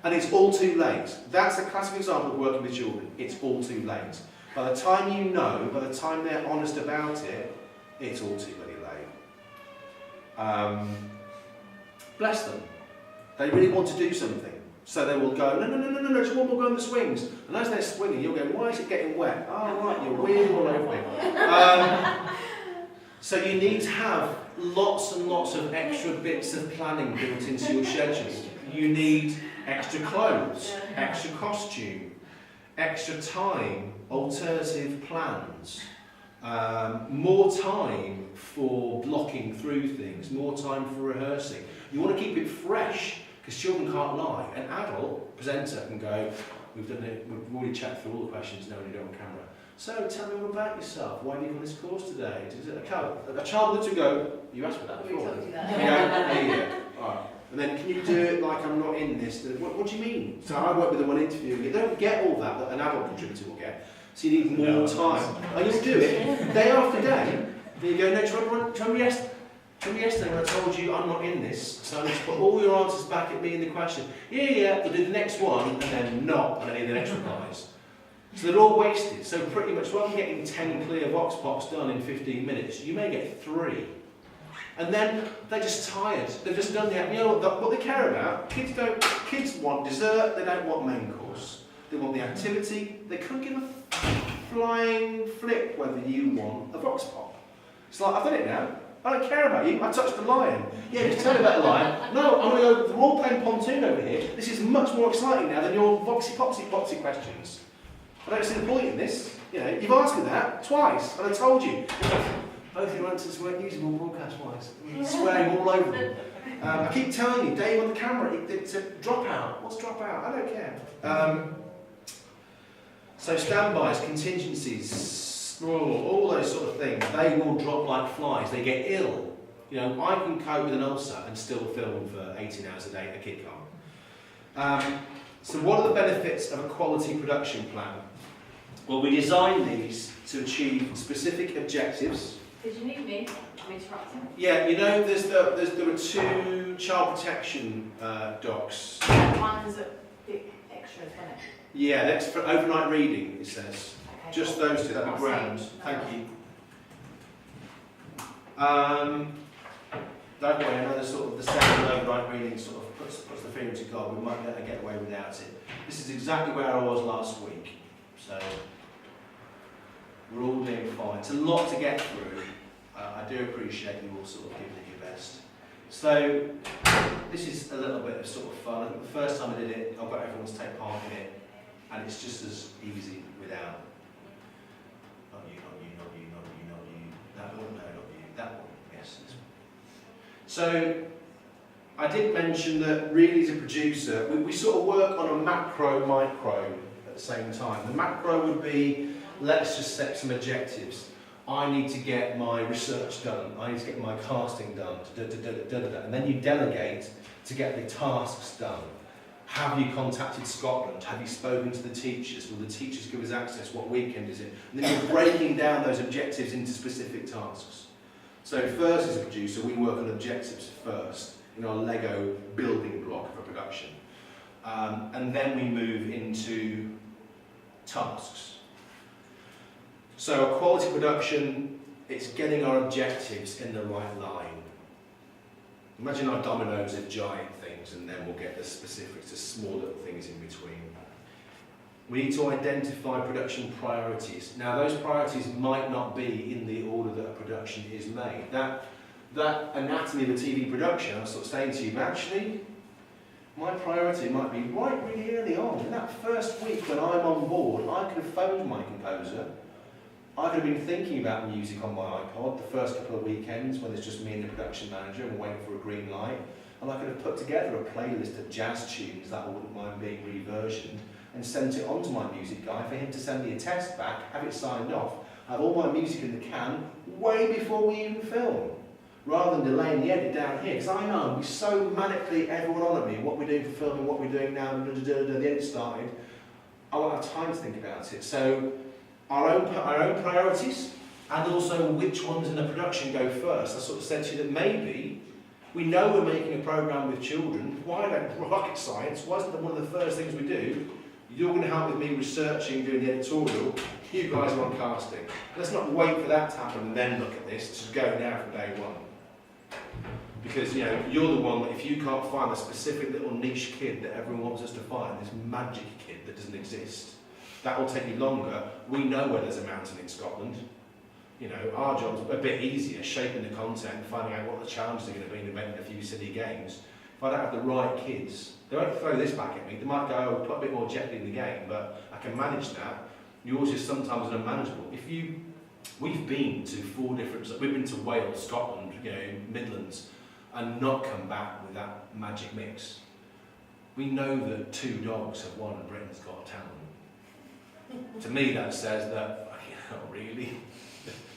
And it's all too late. That's a classic example of working with children, it's all too late. By the time you know, by the time they're honest about it, it's all too bloody late. Bless them. They really want to do something. So they will go, no, just one more go on the swings. And as they're swinging, you'll go, why is it getting wet? Oh, right, you're wheeling all over me. So you need to have lots and lots of extra bits of planning built into your schedule. You need extra clothes, extra costume, extra time, alternative plans, more time for blocking through things, more time for rehearsing. You want to keep it fresh, because children can't lie. An adult presenter can go, we've already checked through all the questions, now you do it on camera. So tell me all about yourself. Why have you done this course today? A child literally go, you asked for that before. We told you that. There you go. All right. And then, can you do it like I'm not in this? What do you mean? So I work with the one interviewing. You don't get all that an adult contributor will get. So you need more time. And you'll do it day after day. There you go. No, do you remember yesterday when I told you I'm not in this, so I need to put all your answers back at me in the question. Yeah, they'll do the next one and then not, and then the next replies. So they're all wasted. So pretty much rather than getting 10 clear vox pops done in 15 minutes, you may get 3. And then they're just tired. They've just done the, you know what they care about? Kids want dessert, they don't want main course. They want the activity, they couldn't give a flying flip whether you want a vox pop. It's like, I've done it now. I don't care about you. I touched the lion. Yeah, just tell me about the lion. No, I'm going to go, we're all playing pontoon over here. This is much more exciting now than your voxy-popsy questions. I don't see the point in this. You know, you've asked me that twice, and I told you. Both your answers weren't usable broadcast-wise. Swearing all over them. I keep telling you, Dave on the camera, it's a dropout. What's dropout? I don't care. So standbys, contingencies, all those sort of things, they will drop like flies. They get ill. You know, I can cope with an ulcer and still film for 18 hours a day. A kid can't. So what are the benefits of a quality production plan? Well, we designed these to achieve specific objectives. Did you need me? I'm interrupting. Yeah, you know, there were 2 child protection docs. One's a bit extra, isn't it? Yeah, that's for overnight reading, it says. Okay. Just those 2, that'd be grand. Thank you. Don't worry, another sort of the second overnight reading sort of puts the fear into God. We might be able to get away without it. This is exactly where I was last week. So we're all doing fine. It's a lot to get through. I do appreciate you all sort of giving it your best. So this is a little bit of sort of fun. I think the first time I did it, I got everyone to take part in it, and it's just as easy without. Not you, not you, not you, not you, not you. That one, no, not you. That one, yes. This one. So I did mention that really as a producer, we sort of work on a macro, micro at the same time. The macro would be, let's just set some objectives. I need to get my research done, I need to get my casting done, and then you delegate to get the tasks done. Have you contacted Scotland? Have you spoken to the teachers? Will the teachers give us access? What weekend is it? And then you're breaking down those objectives into specific tasks. So first as a producer, we work on objectives first, in our Lego building block for production. And then we move into tasks. So a quality production, it's getting our objectives in the right line. Imagine our dominoes are giant things, and then we'll get the specifics, the small little things in between. We need to identify production priorities. Now those priorities might not be in the order that a production is made. That anatomy of a TV production, I was sort of saying to you, but actually, my priority might be right really early on. In that first week when I'm on board, I could have phoned my composer. I could have been thinking about music on my iPod the first couple of weekends when it's just me and the production manager and waiting for a green light. And I could have put together a playlist of jazz tunes that I wouldn't mind being reversioned and sent it on to my music guy for him to send me a test back, have it signed off, have all my music in the can way before we even film. Rather than delaying the edit down here, because I know we so manically everyone on at me, what we're doing for filming, what we're doing now, the edit started, I won't have time to think about it. So our own priorities, and also which ones in the production go first. I sort of said to you that maybe we know we're making a programme with children. Why don't rocket science? Why isn't that one of the first things we do? You're going to help with me researching, doing the editorial. You guys are on casting. Let's not wait for that to happen and then look at this. Just go now from day one. Because you know you're the one that if you can't find a specific little niche kid that everyone wants us to find, this magic kid that doesn't exist. That will take you longer. We know where there's a mountain in Scotland. You know, our job's a bit easier, shaping the content, finding out what the challenges are going to be and inventing a few silly games. If I don't have the right kids, they won't throw this back at me. They might go, oh, put a bit more jet in the game, but I can manage that. Yours is sometimes unmanageable. We've been to 4 different, we've been to Wales, Scotland, you know, Midlands, and not come back with that magic mix. We know that 2 dogs have won Britain's Got Talent. To me, that says that, not really.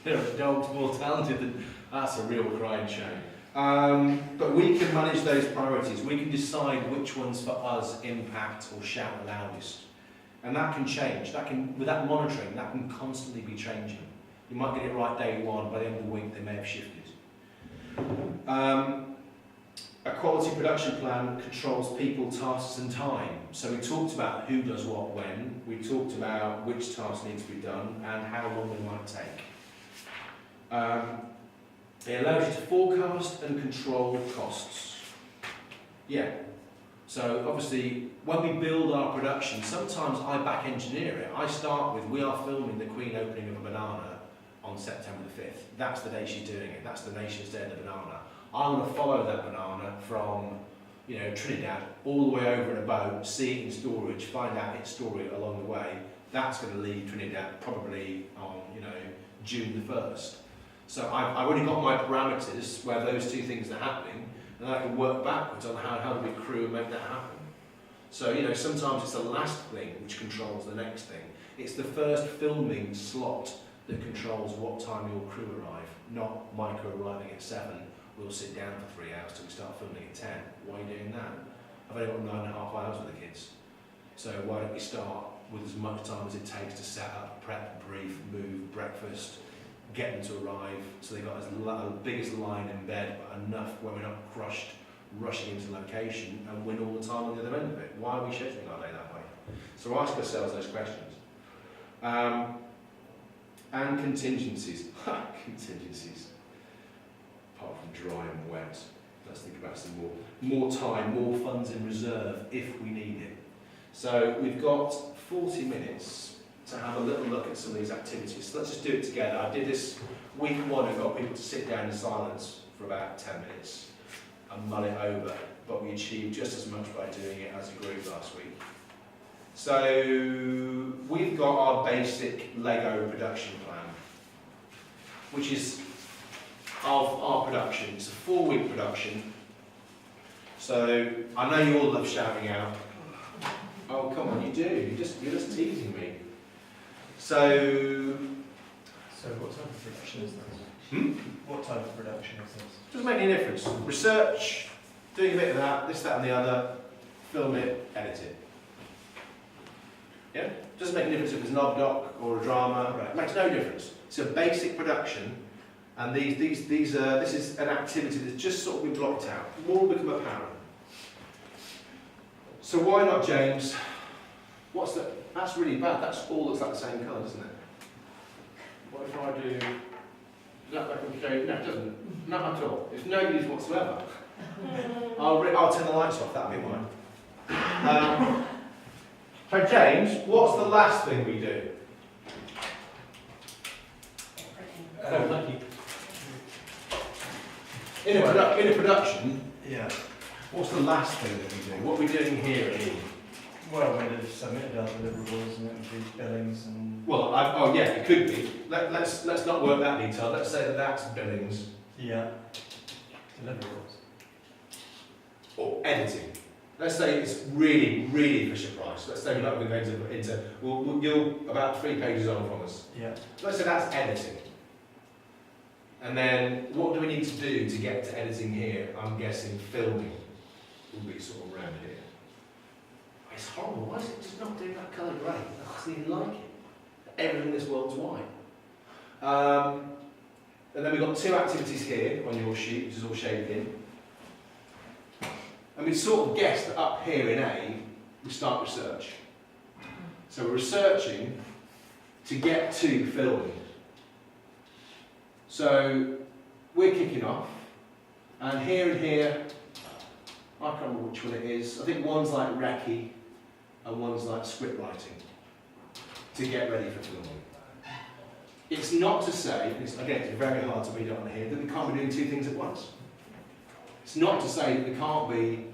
There are dogs more talented than, that's a real crying shame. But we can manage those priorities. We can decide which ones for us impact or shout loudest. And that can change. That can, with that monitoring, that can constantly be changing. You might get it right day one, by the end of the week they may have shifted. A quality production plan controls people, tasks and time. So we talked about who does what when, we talked about which tasks need to be done and how long they might take. It allows you to forecast and control costs. Yeah. So obviously, when we build our production, sometimes I back engineer it. I start with, we are filming the Queen opening of a banana on September the 5th. That's the day she's doing it. That's the Nation's Day of the Banana. I want to follow that banana from, you know, Trinidad all the way over in a boat, see it in storage, find out its story along the way. That's going to leave Trinidad probably on, you know, June the 1st. So I've already got my parameters where those two things are happening, and I can work backwards on how do we crew and make that happen. So, you know, sometimes it's the last thing which controls the next thing. It's the first filming slot that controls what time your crew arrive, not my crew arriving at 7. We'll sit down for 3 hours till we start filming at 10. Why are you doing that? I've only got 9.5 hours with the kids. So why don't we start with as much time as it takes to set up, prep, brief, move, breakfast, get them to arrive, so they've got as biggest line in bed, but enough where we're not crushed, rushing into location and win all the time on the other end of it. Why are we scheduling our day that way? So ask ourselves those questions. And contingencies. Contingencies. Apart from dry and wet, let's think about some more time, more funds in reserve if we need it. So we've got 40 minutes to have a little look at some of these activities. So let's just do it together. I did this week one and got people to sit down in silence for about 10 minutes and mull it over, but we achieved just as much by doing it as a group last week. So we've got our basic Lego production plan, which is of our production. It's a 4-week production. So I know you all love shouting out. Oh, come on, you do. You're just teasing me. So what type of production is this? Hmm? What type of production is this? Doesn't make any difference. Research, doing a bit of that, this, that and the other, film it, edit it. Yeah? Doesn't make any difference if it's an odd doc or a drama. Right. It makes no difference. It's a basic production, and this is an activity that's just sort of been blocked out. More will become apparent. So why not, James? What's that? That's really bad. That's all looks like the same colour, doesn't it? What if I do? Does that look okay? No, it doesn't. Not at all. It's no use whatsoever. I'll turn the lights off. That'll be mine. So James, what's the last thing we do? Thank you. In a production, Yeah. what's the last thing that we do? What are we doing here at E? Well, we'd have submitted our deliverables and it would be billings and... Well, oh yeah, it could be. Let's not work that detail. Let's say that that's billings Yeah. Deliverables. or editing. Let's say it's really, really Fisher Price. Let's say we're not going to go into you're about 3 pages on from us. Yeah. Let's say that's editing. And then what do we need to do to get to editing here? I'm guessing filming will be sort of around here. It's horrible. Why is it just not doing that colour grey? I just even like it. Everything in this world's white. And then we've got 2 activities here on your sheet, which is all shaded in. And we sort of guessed that up here in A, we start research. So we're researching to get to filming. So we're kicking off, and here, I can't remember which one it is. I think one's like recce, and one's like script writing, to get ready for filming. It's not to say, again, it's very hard to read it on here, that we can't be doing 2 things at once. It's not to say that we can't be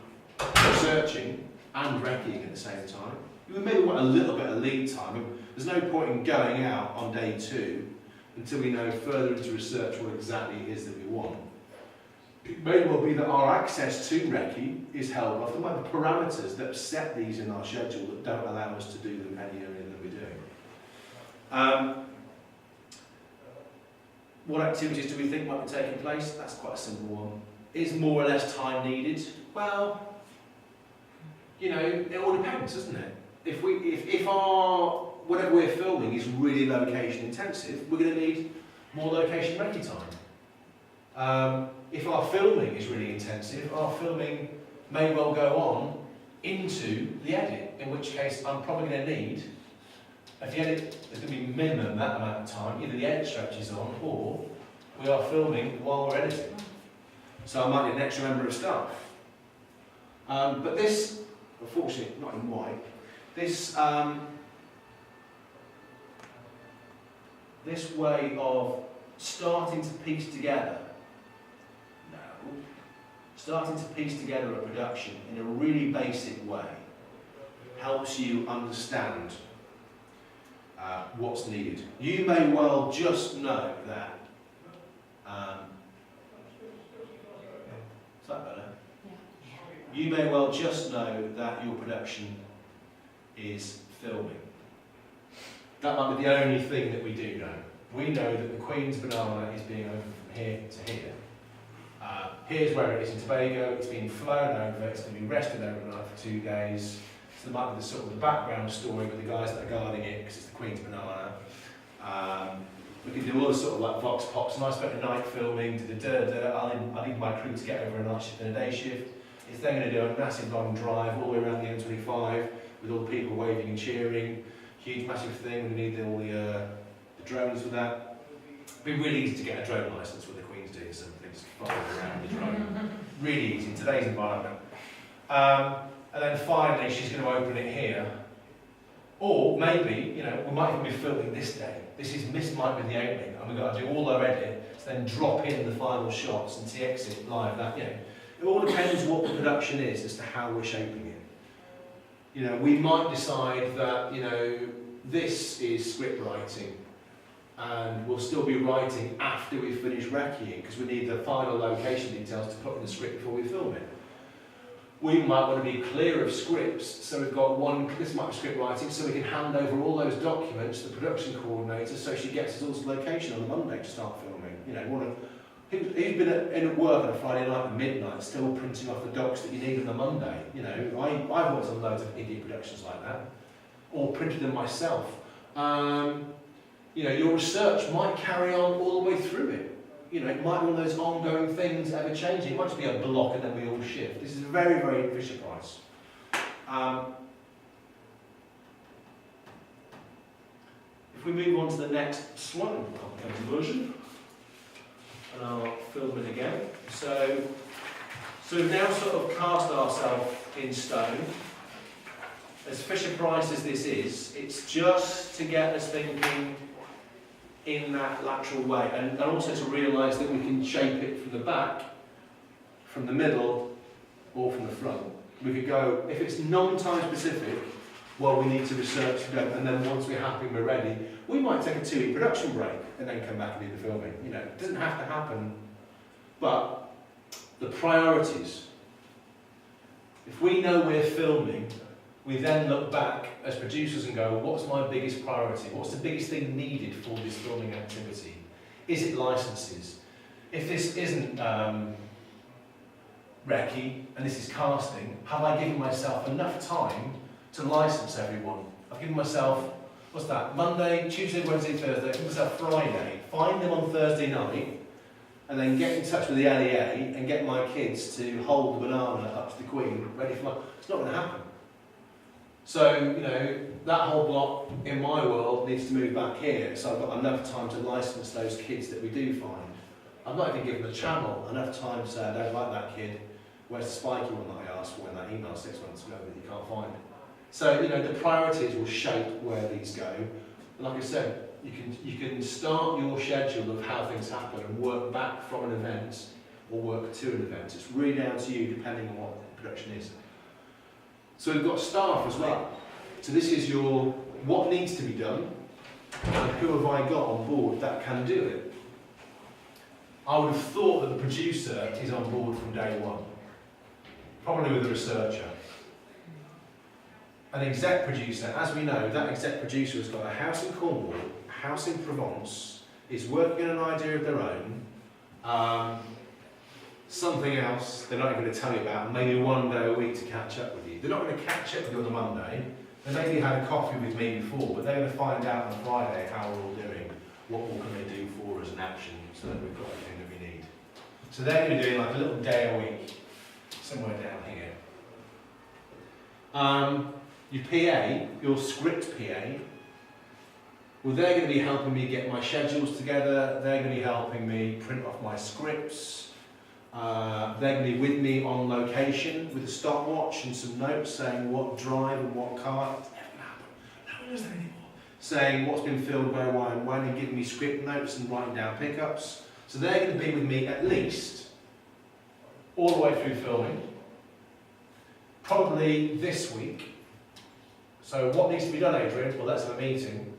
researching and recceing at the same time. We maybe want a little bit of lead time. There's no point in going out on day 2 until we know further into research what exactly it is that we want. It may well be that our access to recce is held off. There might be parameters that set these in our schedule that don't allow us to do them any earlier than we're doing. What activities do we think might be taking place? That's quite a simple one. Is more or less time needed? Well, you know, it all depends, doesn't it? If our whatever we're filming is really location intensive, we're going to need more location recce time. If our filming is really intensive, our filming may well go on into the edit, in which case I'm probably going to need, if the edit is going to be minimum that amount of time, either the edit stretches on or we are filming while we're editing. So I might need an extra member of staff. But this, unfortunately, not in white, this this way of starting to piece together, starting to piece together a production in a really basic way helps you understand what's needed. You may well just know that. Is that better? Yeah. You may well just know that your production is filming. That might be the only thing that we do know. We know that the Queen's banana is being opened from here to here. Here's where it is in Tobago. It's being flown over. It's going to be rested overnight for 2 days. So there might be the sort of the background story with the guys that are guarding it because it's the Queen's banana. We can do all the sort of like vox pops. And I spent a night filming. I need my crew to get over a night shift and a day shift. It's then going to do a massive long drive all the way around the M25 with all the people waving and cheering. Huge, massive thing. We need all the drones for that. It'd be really easy to get a drone license when the Queen's doing something, just flying around the drone. Really easy in today's environment. And then finally, she's going to open it here. Or maybe, you know, we might even be filming this day. This might be the opening, and we've got to do all our edit, then drop in the final shots and TX it live. That, you know, it all depends what the production is as to how we're shaping it. You know, we might decide that, you know, this is script writing, and we'll still be writing after we finish recceing because we need the final location details to put in the script before we film it. We might want to be clear of scripts, so we've got this might be script writing, so we can hand over all those documents to the production coordinator so she gets us all to location on the Monday to start filming. You know, who's been in at work on a Friday night at midnight still printing off the docs that you need on the Monday? You know, I've worked on loads of idiot productions like that, or printed them myself. You know, your research might carry on all the way through it. You know, it might be one of those ongoing things, ever changing. It might just be a block and then we all shift. This is very, very Fisher-Price. If we move on to the next slide, complicated version, and I'll film it again. So we've now sort of cast ourselves in stone. As Fisher-Price as this is, it's just to get us thinking in that lateral way, and also to realise that we can shape it from the back, from the middle, or from the front. We could go, if it's non-time specific, well, we need to research and then once we're happy and we're ready, we might take a 2-week production break and then come back and do the filming. You know, it doesn't have to happen, but the priorities. If we know we're filming, we then look back as producers and go, what's my biggest priority? What's the biggest thing needed for this filming activity? Is it licenses? If this isn't recce and this is casting, have I given myself enough time to license everyone? I've given myself, what's that, Monday, Tuesday, Wednesday, Thursday, I've given myself Friday, find them on Thursday night, and then get in touch with the LEA and get my kids to hold the banana up to the Queen, ready for my... It's not going to happen. So, you know, that whole block in my world needs to move back here, so I've got enough time to license those kids that we do find. I've not even given the channel enough time to say, I don't like that kid, where's the spiky one that I asked for in that email 6 months ago that you can't find? So, you know, the priorities will shape where these go. And like I said, you can start your schedule of how things happen and work back from an event or work to an event. It's really down to you depending on what the production is. So we've got staff as well. So this is your what needs to be done and who have I got on board that can do it. I would have thought that the producer is on board from day one, probably with a researcher. An exec producer, as we know, that exec producer has got a house in Cornwall, a house in Provence, is working on an idea of their own, something else they're not even going to tell you about, maybe one day a week to catch up with you. They're not going to catch up with you on a Monday. They maybe had a coffee with me before, but they're going to find out on Friday how we're all doing, what more can they do for us, and action so that we've got everything that we need. So they're going to be doing like a little day a week, somewhere down here. Your PA, your script PA, well, they're going to be helping me get my schedules together. They're going to be helping me print off my scripts. They're going to be with me on location with a stopwatch and some notes saying what drive and what car. It's never happened. No one does that anymore. Saying what's been filled where, why, and when, and giving me script notes and writing down pickups. So they're going to be with me at least all the way through filming. Probably this week. So what needs to be done, Adrian? Well, let's have a meeting.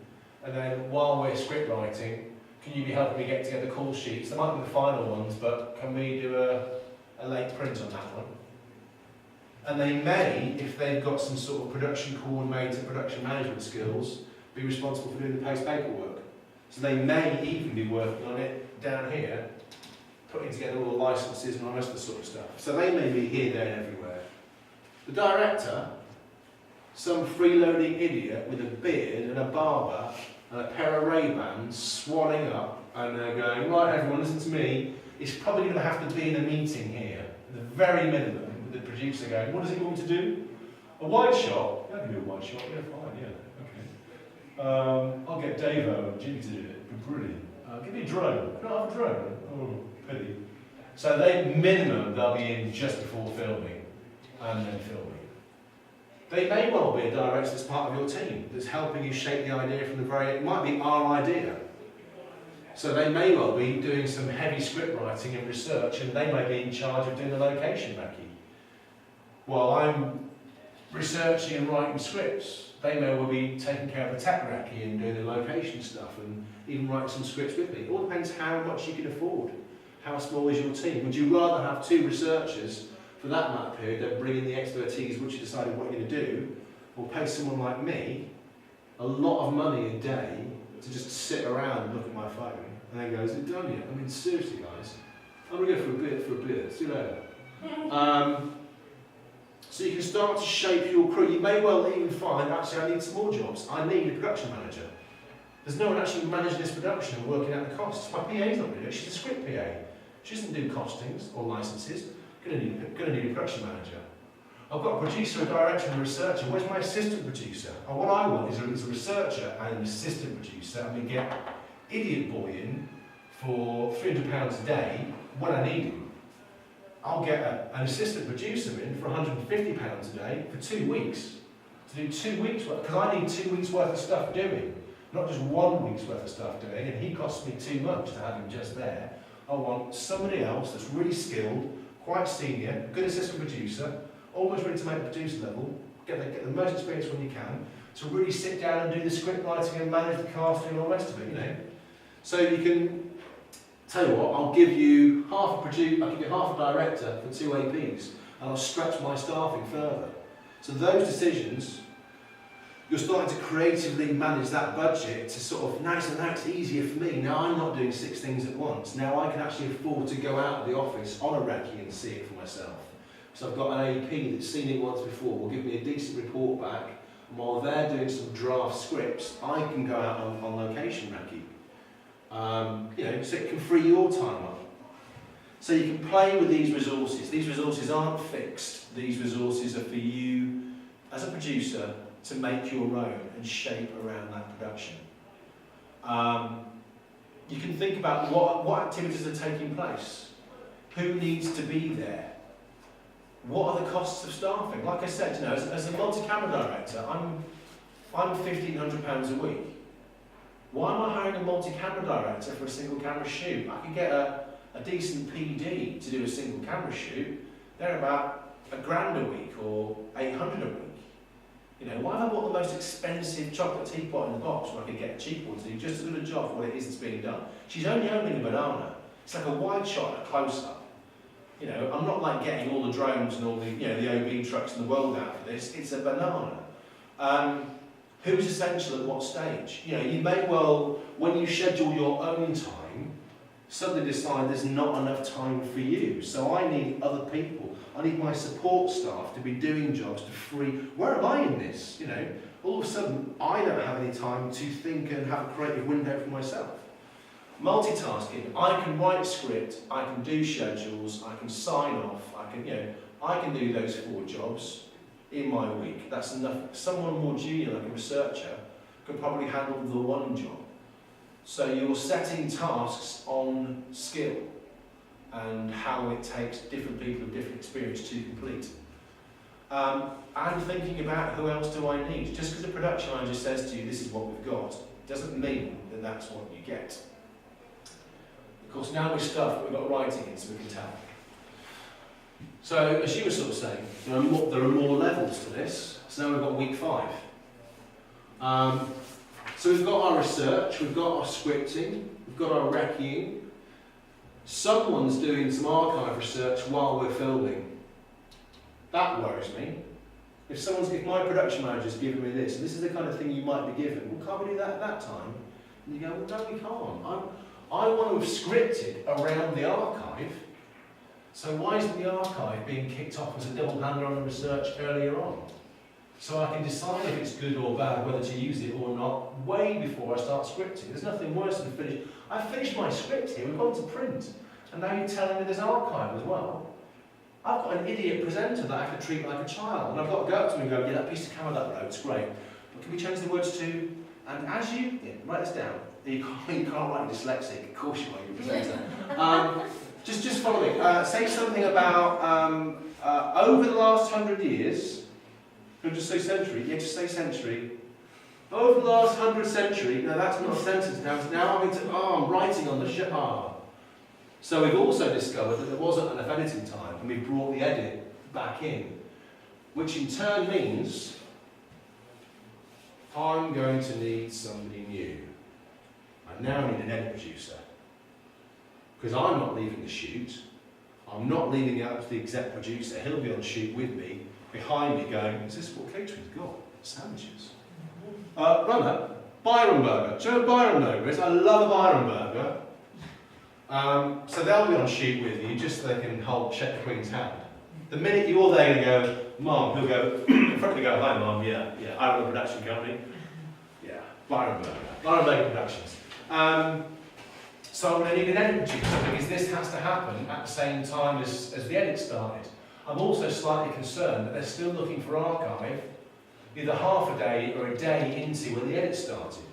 And then while we're script writing, can you be helping me get together call sheets? They might be the final ones, but can we do a late print on that one? And they may, if they've got some sort of production coordinator, production management skills, be responsible for doing the post paperwork. So they may even be working on it down here, putting together all the licenses and all the rest of the sort of stuff. So they may be here, there and everywhere. The director, some freeloading idiot with a beard and a barber and a pair of Ray-Bans swanning up, and they're going, right everyone, listen to me, it's probably going to have to be in a meeting here, at the very minimum, with the producer going, what does he want me to do? A wide shot? Yeah, I can do a wide shot, yeah, fine, yeah, okay. I'll get Davo and Jimmy to do it, brilliant. Give me a drone. Can I have a drone? Oh, pity. So they, minimum, they'll be in just before filming, and then filming. They may well be a director that's part of your team, that's helping you shape the idea from the very, it might be our idea. So they may well be doing some heavy script writing and research, and they may be in charge of doing the location recce. While I'm researching and writing scripts, they may well be taking care of the tech recce and doing the location stuff, and even writing some scripts with me. It all depends how much you can afford. How small is your team? Would you rather have 2 researchers for that amount of period, then bring in the expertise once you decided what you're going to do, or pay someone like me a lot of money a day to just sit around and look at my phone and then go, is it done yet? I mean, seriously, guys, I'm going to go for a beer. See you later. So you can start to shape your crew. You may well even find, actually, I need some more jobs. I need a production manager. There's no one actually managing this production and working out the costs. My PA's not going to do it. She's a script PA. She doesn't do costings or licenses. Going to need a production manager. I've got a producer, a director and a researcher. Where's my assistant producer? And what I want is a researcher and an assistant producer, and we get idiot boy in for £300 a day when I need him. I'll get an assistant producer in for £150 a day for 2 weeks. To do 2 weeks worth, because I need 2 weeks worth of stuff doing, not just 1 week's worth of stuff doing, and he costs me too much to have him just there. I want somebody else that's really skilled, quite senior, good assistant producer, almost ready to make the producer level, get the most experience when you can, to really sit down and do the script writing and manage the casting and all the rest of it, you know. So you can, tell you what, I'll give you half a director for 2 APs, and I'll stretch my staffing further. So those decisions, you're starting to creatively manage that budget to sort of, now it's easier for me. Now I'm not doing 6 things at once. Now I can actually afford to go out of the office on a recce and see it for myself. So I've got an AP that's seen it once before, will give me a decent report back, and while they're doing some draft scripts, I can go out on location recce. You know, so it can free your time up. So you can play with these resources. These resources aren't fixed. These resources are for you, as a producer, to make your own and shape around that production. You can think about what activities are taking place, who needs to be there, what are the costs of staffing. Like I said, you know, as a multi-camera director, I'm £1,500 a week. Why am I hiring a multi-camera director for a single camera shoot? I could get a decent PD to do a single camera shoot. They're about £1,000 a week or £800 a week. You know, why have I bought the most expensive chocolate teapot in the box when I could get a cheap one to do just as good a job for what it is that's being done? She's only owning a banana. It's like a wide shot, a close-up. You know, I'm not like getting all the drones and all the, you know, the OB trucks in the world out for this. It's a banana. Who's essential at what stage? You know, you may well, when you schedule your own time, suddenly decide there's not enough time for you. So I need other people. I need my support staff to be doing jobs to free. Where am I in this? You know, all of a sudden I don't have any time to think and have a creative window for myself. multitasking. I can write a script, I can do schedules, I can sign off, I can do those 4 jobs in my week. That's enough. Someone more junior, like a researcher, can probably handle the 1 job. So you're setting tasks on skill and how it takes different people of different experience to complete. And thinking about who else do I need. Just because the production manager says to you, this is what we've got, doesn't mean that that's what you get. Of course, now we're stuffed, we've got writing in, so we can tell. So, as you were sort of saying, there are more levels to this. So now we've got week 5. So we've got our research, we've got our scripting, we've got our recceing. Someone's doing some archive research while we're filming. That worries me. If my production manager's giving me this, and this is the kind of thing you might be given, well, can't we do that at that time? And you go, well, no, we can't. I want to have scripted around the archive. So why isn't the archive being kicked off as a double hander on the research earlier on? So I can decide if it's good or bad, whether to use it or not, way before I start scripting. There's nothing worse than I've finished my script here, we've gone to print, and now you're telling me there's archive as well. I've got an idiot presenter that I have to treat like a child, and I've got to go up to him and go, yeah, that piece of camera that wrote, it's great, but can we change the words to, and as you, write this down. You can't write dyslexic, of course you are, you're a presenter. Just follow me. Say something about, over the last 100 years, or just say century, yeah, just say century. Over the last 100 century, no, that's not a sentence now I'm writing on the So we've also discovered that there wasn't enough editing time, and we've brought the edit back in, which in turn means I'm going to need somebody new. I now need an edit producer, because I'm not leaving the shoot, I'm not leaving it up to the exec producer, he'll be on shoot with me, behind me going, is this what catering's got? Sandwiches. Runner, Byron burger. Do you know what Byron burger is? I love a Byron burger. So they'll be on shoot with you, just so they can check the Queen's hand. The minute you're there and go, Mom, he'll go, in front of you go, hi Mom, yeah, I run a production company. Yeah, Byron burger. Byron burger productions. So I'm going to need an edit producer, because this has to happen at the same time as the edit started. I'm also slightly concerned that they're still looking for archive, either half a day or a day into when the edit started.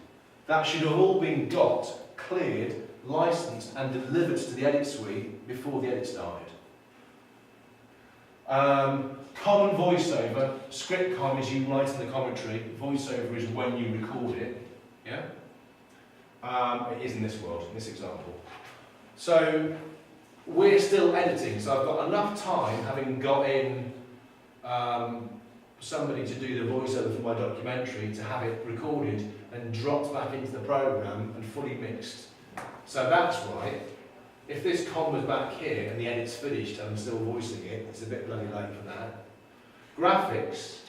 That should have all been cleared, licensed and delivered to the edit suite before the edit started. Common voiceover, script com is you write in the commentary, voiceover is when you record it. Yeah? It is in this world, in this example. So we're still editing, so I've got enough time, having got in somebody to do the voiceover for my documentary, to have it recorded and dropped back into the programme and fully mixed. So that's right. If this com was back here and the edit's finished and I'm still voicing it, it's a bit bloody late for that. Graphics.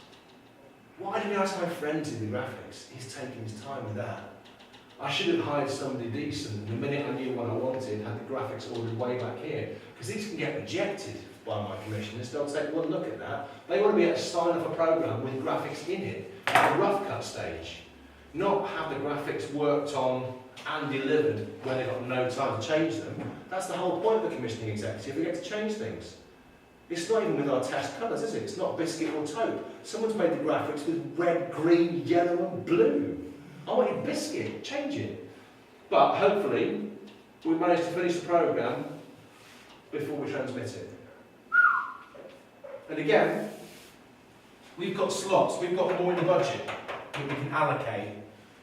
Why didn't I ask my friend to do graphics? He's taking his time with that. I should have hired somebody decent. The minute I knew what I wanted, had the graphics ordered way back here. Because these can get rejected by my commissioners. They'll take one look at that. They want to be able to sign off a programme with graphics in it at the rough cut stage. Not have the graphics worked on and delivered when they've got no time to change them. That's the whole point of the commissioning executive. We get to change things. It's not even with our test colours, is it? It's not biscuit or taupe. Someone's made the graphics with red, green, yellow and blue. I want your biscuit, change it. But hopefully, we managed to finish the programme before we transmit it. And again, we've got slots, we've got more in the budget that we can allocate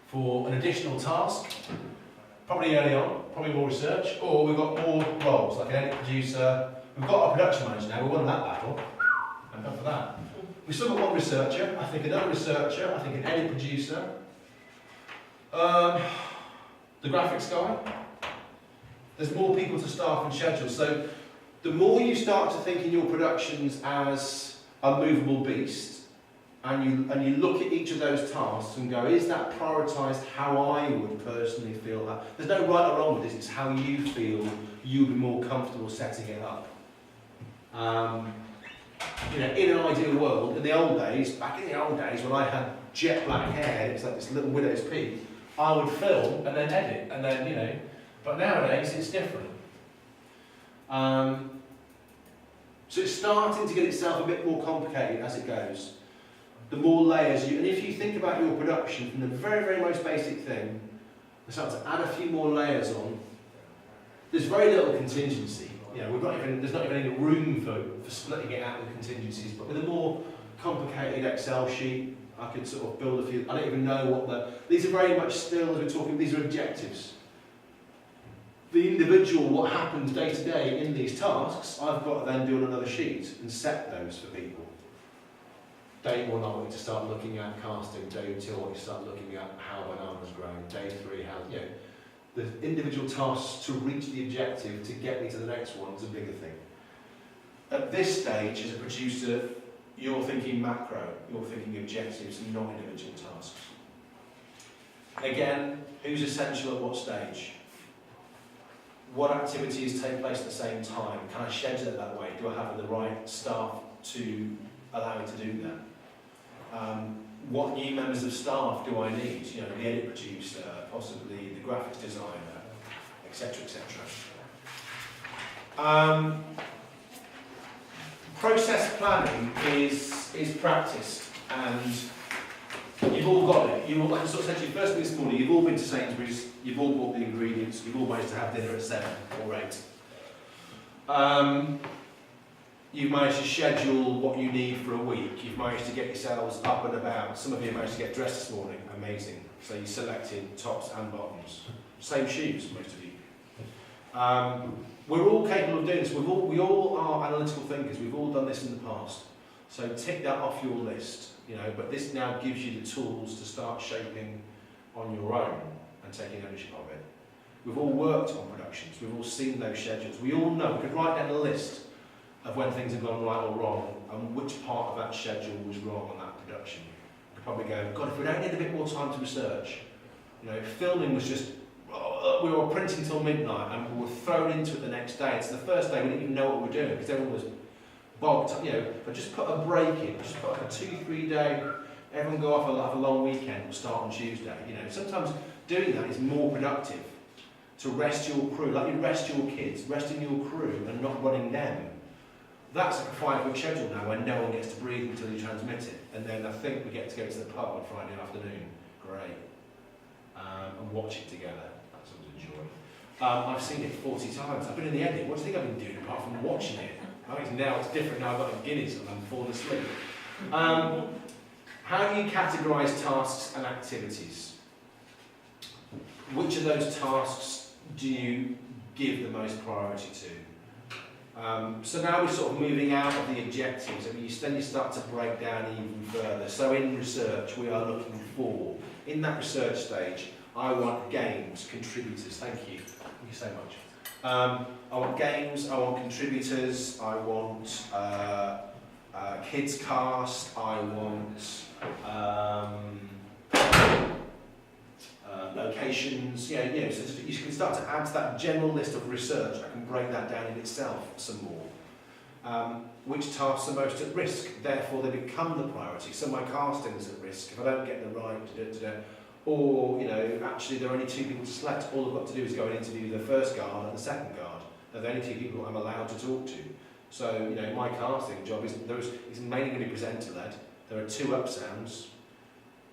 for an additional task, probably early on, probably more research, or we've got more roles, like an edit producer. We've got our production manager now, we won that battle. I'm done for that. We've still got one researcher, I think another researcher, I think an edit producer. The graphics guy. There's more people to staff and schedule. So the more you start to think in your productions as a movable beast, and you look at each of those tasks and go, is that prioritised how I would personally feel that? There's no right or wrong with this, it's how you feel you'll be more comfortable setting it up. In an ideal world, in the old days, back in the old days when I had jet black hair, it's like this little widow's peak, I would film and then edit, and then, But nowadays it's different. So it's starting to get itself a bit more complicated as it goes. The more layers and if you think about your production from the very, very most basic thing, you start to add a few more layers on, there's very little contingency. You know, there's not even any room for splitting it out with contingencies, but with a more complicated Excel sheet, I could sort of build a few. I don't even know what these are very much still, as we're talking, these are objectives. The individual, what happens day to day in these tasks, I've got to then do on another sheet and set those for people. Day 1, I want you to start looking at casting. Day 2, I want you to start looking at how bananas grow. Day 3, how, you know, the individual tasks to reach the objective to get me to the next one is a bigger thing. At this stage, as a producer, you're thinking macro, you're thinking objectives, not individual tasks. Again, who's essential at what stage? What activities take place at the same time? Can I schedule it that way? Do I have the right staff to allow me to do that? What new members of staff do I need? You know, the edit producer, possibly the graphics designer, etc., etc. Process planning is practiced, and you've all got it. You all, like I sort of said to you first thing this morning, you've all been to Sainsbury's, you've all bought the ingredients, you've all managed to have dinner at 7 or 8. You've managed to schedule what you need for a week. You've managed to get yourselves up and about. Some of you managed to get dressed this morning. Amazing. So you selected tops and bottoms. Same shoes, most of you. We're all capable of doing this. We all are analytical thinkers. We've all done this in the past. So tick that off your list. You know, but this now gives you the tools to start shaping on your own and taking ownership of it. We've all worked on productions. We've all seen those schedules. We all know. We could write down a list of when things have gone right or wrong and which part of that schedule was wrong on that production. We could probably go, God, if we'd only had a bit more time to research. You know, filming was just, we were printing till midnight and we were thrown into it the next day. It's the first day we didn't even know what we were doing because everyone was bogged up, you know, but just put a break in, just put like a 2-3 day, everyone go off and have a long weekend, we'll start on Tuesday. You know, sometimes doing that is more productive to rest your crew, like you rest your kids, resting your crew and not running them. That's like a 5-week schedule now when no one gets to breathe until you transmit it. And then I think we get to go to the pub on Friday afternoon. Great. And watch it together. That's always a joy. I've seen it 40 times. I've been in the edit. What do you think I've been doing apart from watching it? Now it's different. Now I've got a Guinness and I'm falling asleep. How do you categorise tasks and activities? Which of those tasks do you give the most priority to? So now we're sort of moving out of the objectives, and then you start to break down even further. So in research, we are looking for, in that research stage, I want games, contributors, thank you so much. I want games, I want contributors, I want kids cast, I want locations, so you can start to add to that general list of research. I can break that down in itself some more. Which tasks are most at risk, therefore they become the priority. So my casting is at risk if I don't get the right, or actually there are only 2 people to select. All I've got to do is go and interview the first guard and the second guard. They're the only 2 people I'm allowed to talk to. So my casting job is mainly going to be presenter led. There are 2 up sounds.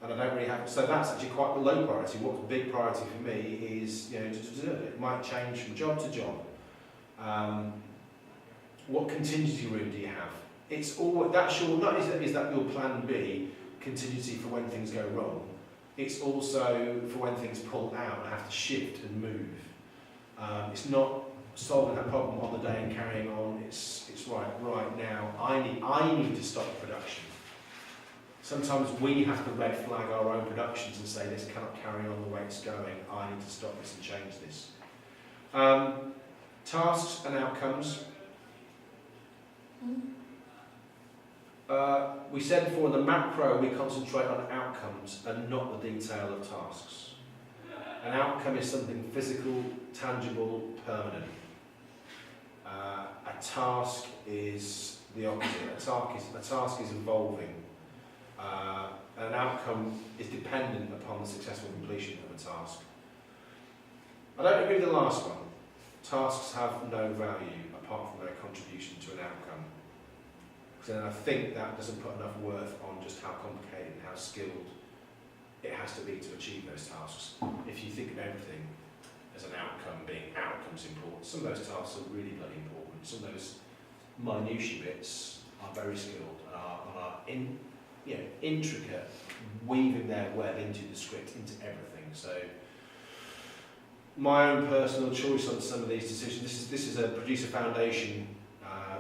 And I don't really have, so that's actually quite a low priority. What's a big priority for me is, to do it. It might change from job to job. What contingency room do you have? It's always, that's your, not is that your plan B, contingency for when things go wrong. It's also for when things pull out and have to shift and move. It's not solving that problem on the day and carrying on. It's right now. I need to stop production. Sometimes we have to red flag our own productions and say this cannot carry on the way it's going. I need to stop this and change this. Tasks and outcomes. We said before in the macro we concentrate on outcomes and not the detail of tasks. An outcome is something physical, tangible, permanent. A task is the opposite. A task is evolving. An outcome is dependent upon the successful completion of a task. I don't agree with the last one. Tasks have no value apart from their contribution to an outcome. Because then I think that doesn't put enough worth on just how complicated and how skilled it has to be to achieve those tasks. If you think of everything as an outcome, being outcomes important, some of those tasks are really bloody important. Some of those minutiae bits are very skilled and are intricate, weaving their web into the script, into everything. So my own personal choice on some of these decisions, this is a producer foundation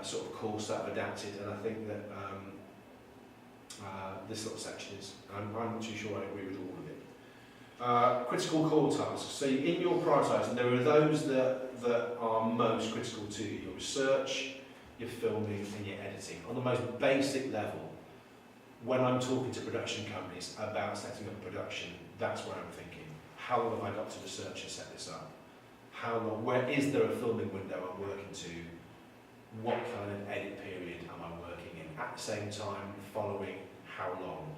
sort of course that I've adapted, and I think that this little section is, I'm not too sure I agree with all of it. Critical core tasks. So in your prioritising, there are those that are most critical to you: your research, your filming and your editing. On the most basic level, when I'm talking to production companies about setting up a production, that's where I'm thinking, how long have I got to research and set this up? How long, where is there a filming window I'm working to? What kind of edit period am I working in? At the same time, following how long?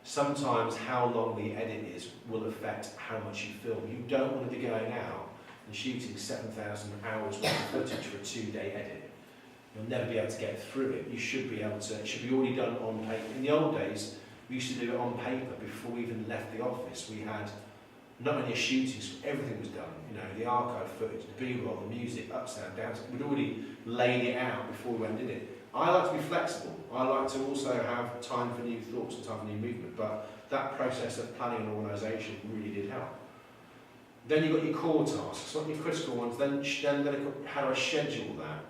Sometimes how long the edit is will affect how much you film. You don't want to be going out and shooting 7,000 hours worth of footage for a 2-day edit. You'll never be able to get through it. You should be able to, it should be already done on paper. In the old days, we used to do it on paper before we even left the office. We had not only shootings, everything was done. You know, the archive footage, the B-roll, the music, upside down. We'd already laid it out before we went in it. I like to be flexible. I like to also have time for new thoughts and time for new movement, but that process of planning and organisation really did help. Then you've got your core tasks, not your critical ones, then how do I schedule that?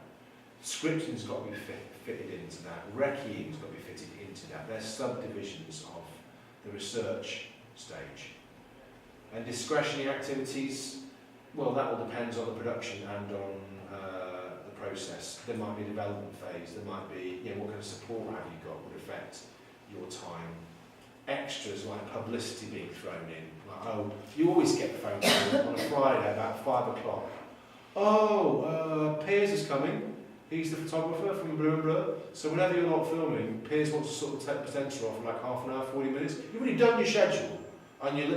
Scripting's got to be fitted into that, recceing's got to be fitted into that. They're subdivisions of the research stage. And discretionary activities, well, that all depends on the production and on the process. There might be a development phase, there might be, what kind of support have you got would affect your time. Extras like publicity being thrown in, like, you always get the phone call on a Friday about 5 o'clock. Piers is coming. He's the photographer from Blue and Blur. So whenever you're not filming, Piers wants to sort of take the presenter off in like half an hour, 40 minutes. You've already done your schedule, and you've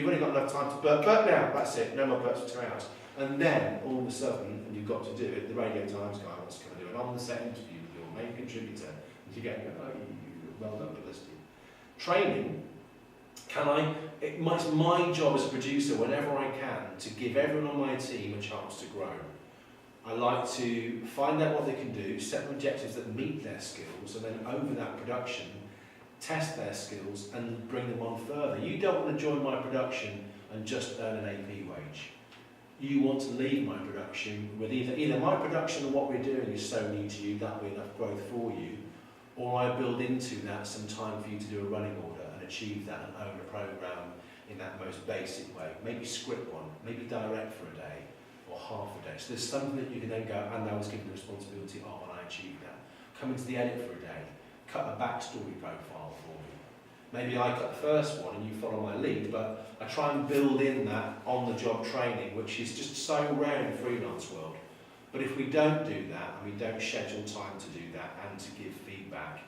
only got enough time to burp now, that's it, no more burps for 2 hours. And then, all of a sudden, and you've got to do it, the Radio Times guy wants to come and do an on-the-set interview with your main contributor, and you get, well done publicity. Training, it's my job as a producer, whenever I can, to give everyone on my team a chance to grow. I like to find out what they can do, set objectives that meet their skills, and then over that production, test their skills and bring them on further. You don't want to join my production and just earn an AP wage. You want to leave my production with either my production and what we're doing is so new to you, that will be enough growth for you, or I build into that some time for you to do a running order and achieve that and own a programme in that most basic way. Maybe script one, maybe direct for a day or half a day. So there's something that you can then go, and I was given the responsibility of, and I achieved that. Come into the edit for a day, cut a backstory profile for me. Maybe I cut the first one and you follow my lead, but I try and build in that on-the-job training, which is just so rare in the freelance world. But if we don't do that, and we don't schedule time to do that and to give feedback,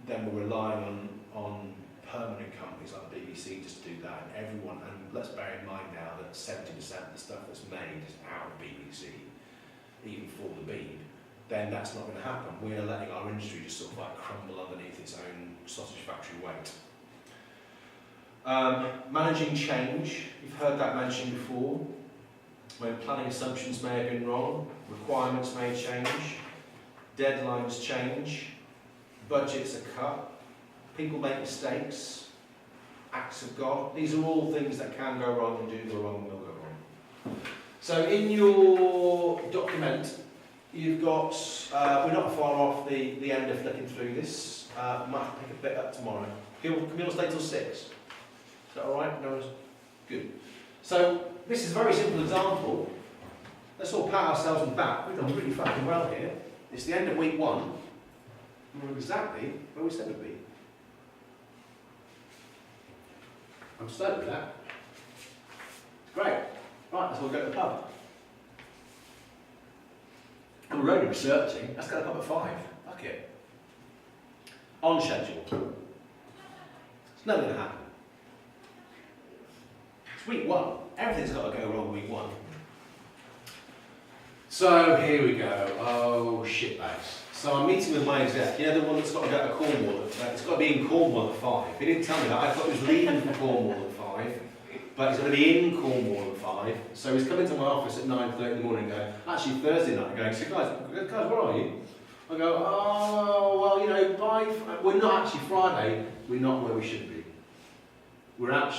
then we're relying on permanent companies like the BBC just to do that, and everyone, and let's bear in mind now that 70% of the stuff that's made is out of BBC, even for the Beeb, then that's not going to happen. We are letting our industry just sort of like crumble underneath its own sausage factory weight. Managing change, you've heard that mentioned before. When planning assumptions may have been wrong, requirements may change, deadlines change, budgets are cut, people make mistakes, acts of God. These are all things that can go wrong and do go wrong and will go wrong. So in your document, you've got, we're not far off the end of flicking through this. Might have to pick a bit up tomorrow. Can we all stay till 6? Is that alright? No, good. So this is a very simple example. Let's all pat ourselves on the back. We've done really fucking well here. It's the end of week 1. We're exactly where we said we'd be. I'm stoked with that. Great. Right, let's all go to the pub. We're already researching. Let's go to the pub at 5. Fuck it. On schedule. It's never going to happen. It's week 1. everything's got to go wrong week 1. So here we go. Oh, shitbags. So I'm meeting with my exec, you know, the one that's got to go to Cornwall, it's got to be in Cornwall at 5. He didn't tell me that, I thought he was leaving from Cornwall at 5, but he's going to be in Cornwall at 5. So he's coming to my office at 9:30 in the morning going, actually Thursday night, going, so guys, where are you? I go, oh, well, you know, we're not actually Friday, we're not where we should be. We're about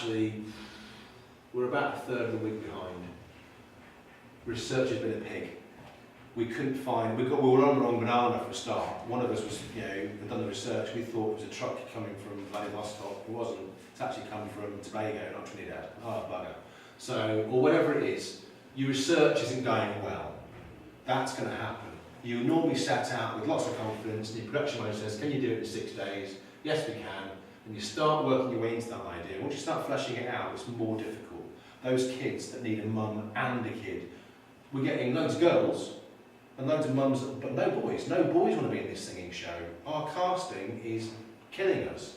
a third of the week behind. Research has been a pig. We couldn't find, we were on the wrong banana for a start. One of us was, you know, had done the research, we thought it was a truck coming from Vladivostok. It wasn't. It's actually come from Tobago, not Trinidad. Oh, bugger. So, or whatever it is, your research isn't going well. That's going to happen. You normally set out with lots of confidence, and your production manager says, can you do it in 6 days? Yes, we can. And you start working your way into that idea. Once you start fleshing it out, it's more difficult. Those kids that need a mum and a kid. We're getting loads of girls, and loads of mums, but no boys. No boys want to be in this singing show. Our casting is killing us.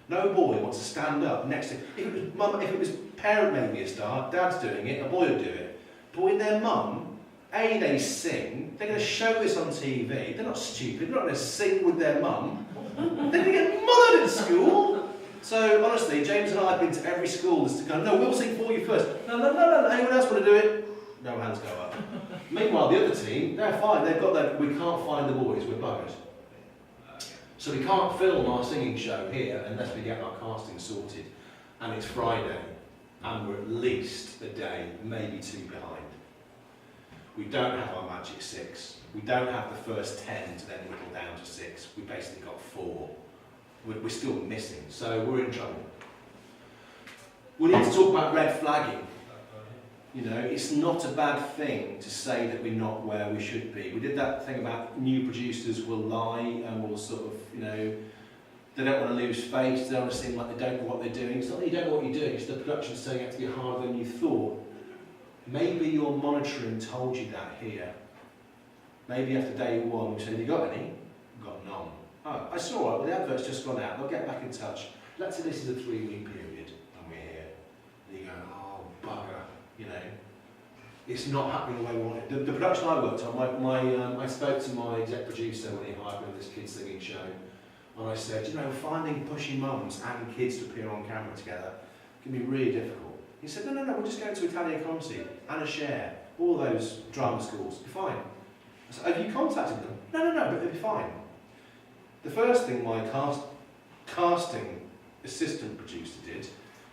No boy wants to stand up next to. If it was parent made me a star, dad's doing it, a boy would do it. But with their mum, they sing. They're going to show this on TV. They're not stupid. They're not going to sing with their mum. They're going to get mothered at school. So honestly, James and I have been to every school just to go. No, we'll sing for you first. No. Anyone else want to do it? No hands go up. Meanwhile, the other team, they're fine. They've got that. We can't find the boys. We're buggered. So we can't film our singing show here unless we get our casting sorted. And it's Friday, and we're at least a day, maybe 2 behind. We don't have our magic 6. We don't have the first 10 to then whittle down to 6. We basically got 4. We're still missing, so we're in trouble. We need to talk about red flagging. You know, it's not a bad thing to say that we're not where we should be. We did that thing about new producers will lie and will sort of, you know, they don't want to lose face, they don't want to seem like they don't know what they're doing. It's not that you don't know what you're doing, it's the production's turning out to be harder than you thought. Maybe your monitoring told you that here. Maybe after day 1 we said, have you got any? We've got none. Oh, I saw it, well, the advert's just gone out, they'll get back in touch. Let's say this is a 3-week period and we're here. And you go, oh, bugger. You know, it's not happening the way we want it. The production I worked on, I spoke to my exec producer when he hired me on this kids singing show, and I said, you know, finding pushy mums and kids to appear on camera together can be really difficult. He said, no, we're just going to Italia Conti, Anna Share, all those drama schools, it'll be fine. I said, have you contacted them? No, but it'll be fine. The first thing my casting assistant producer did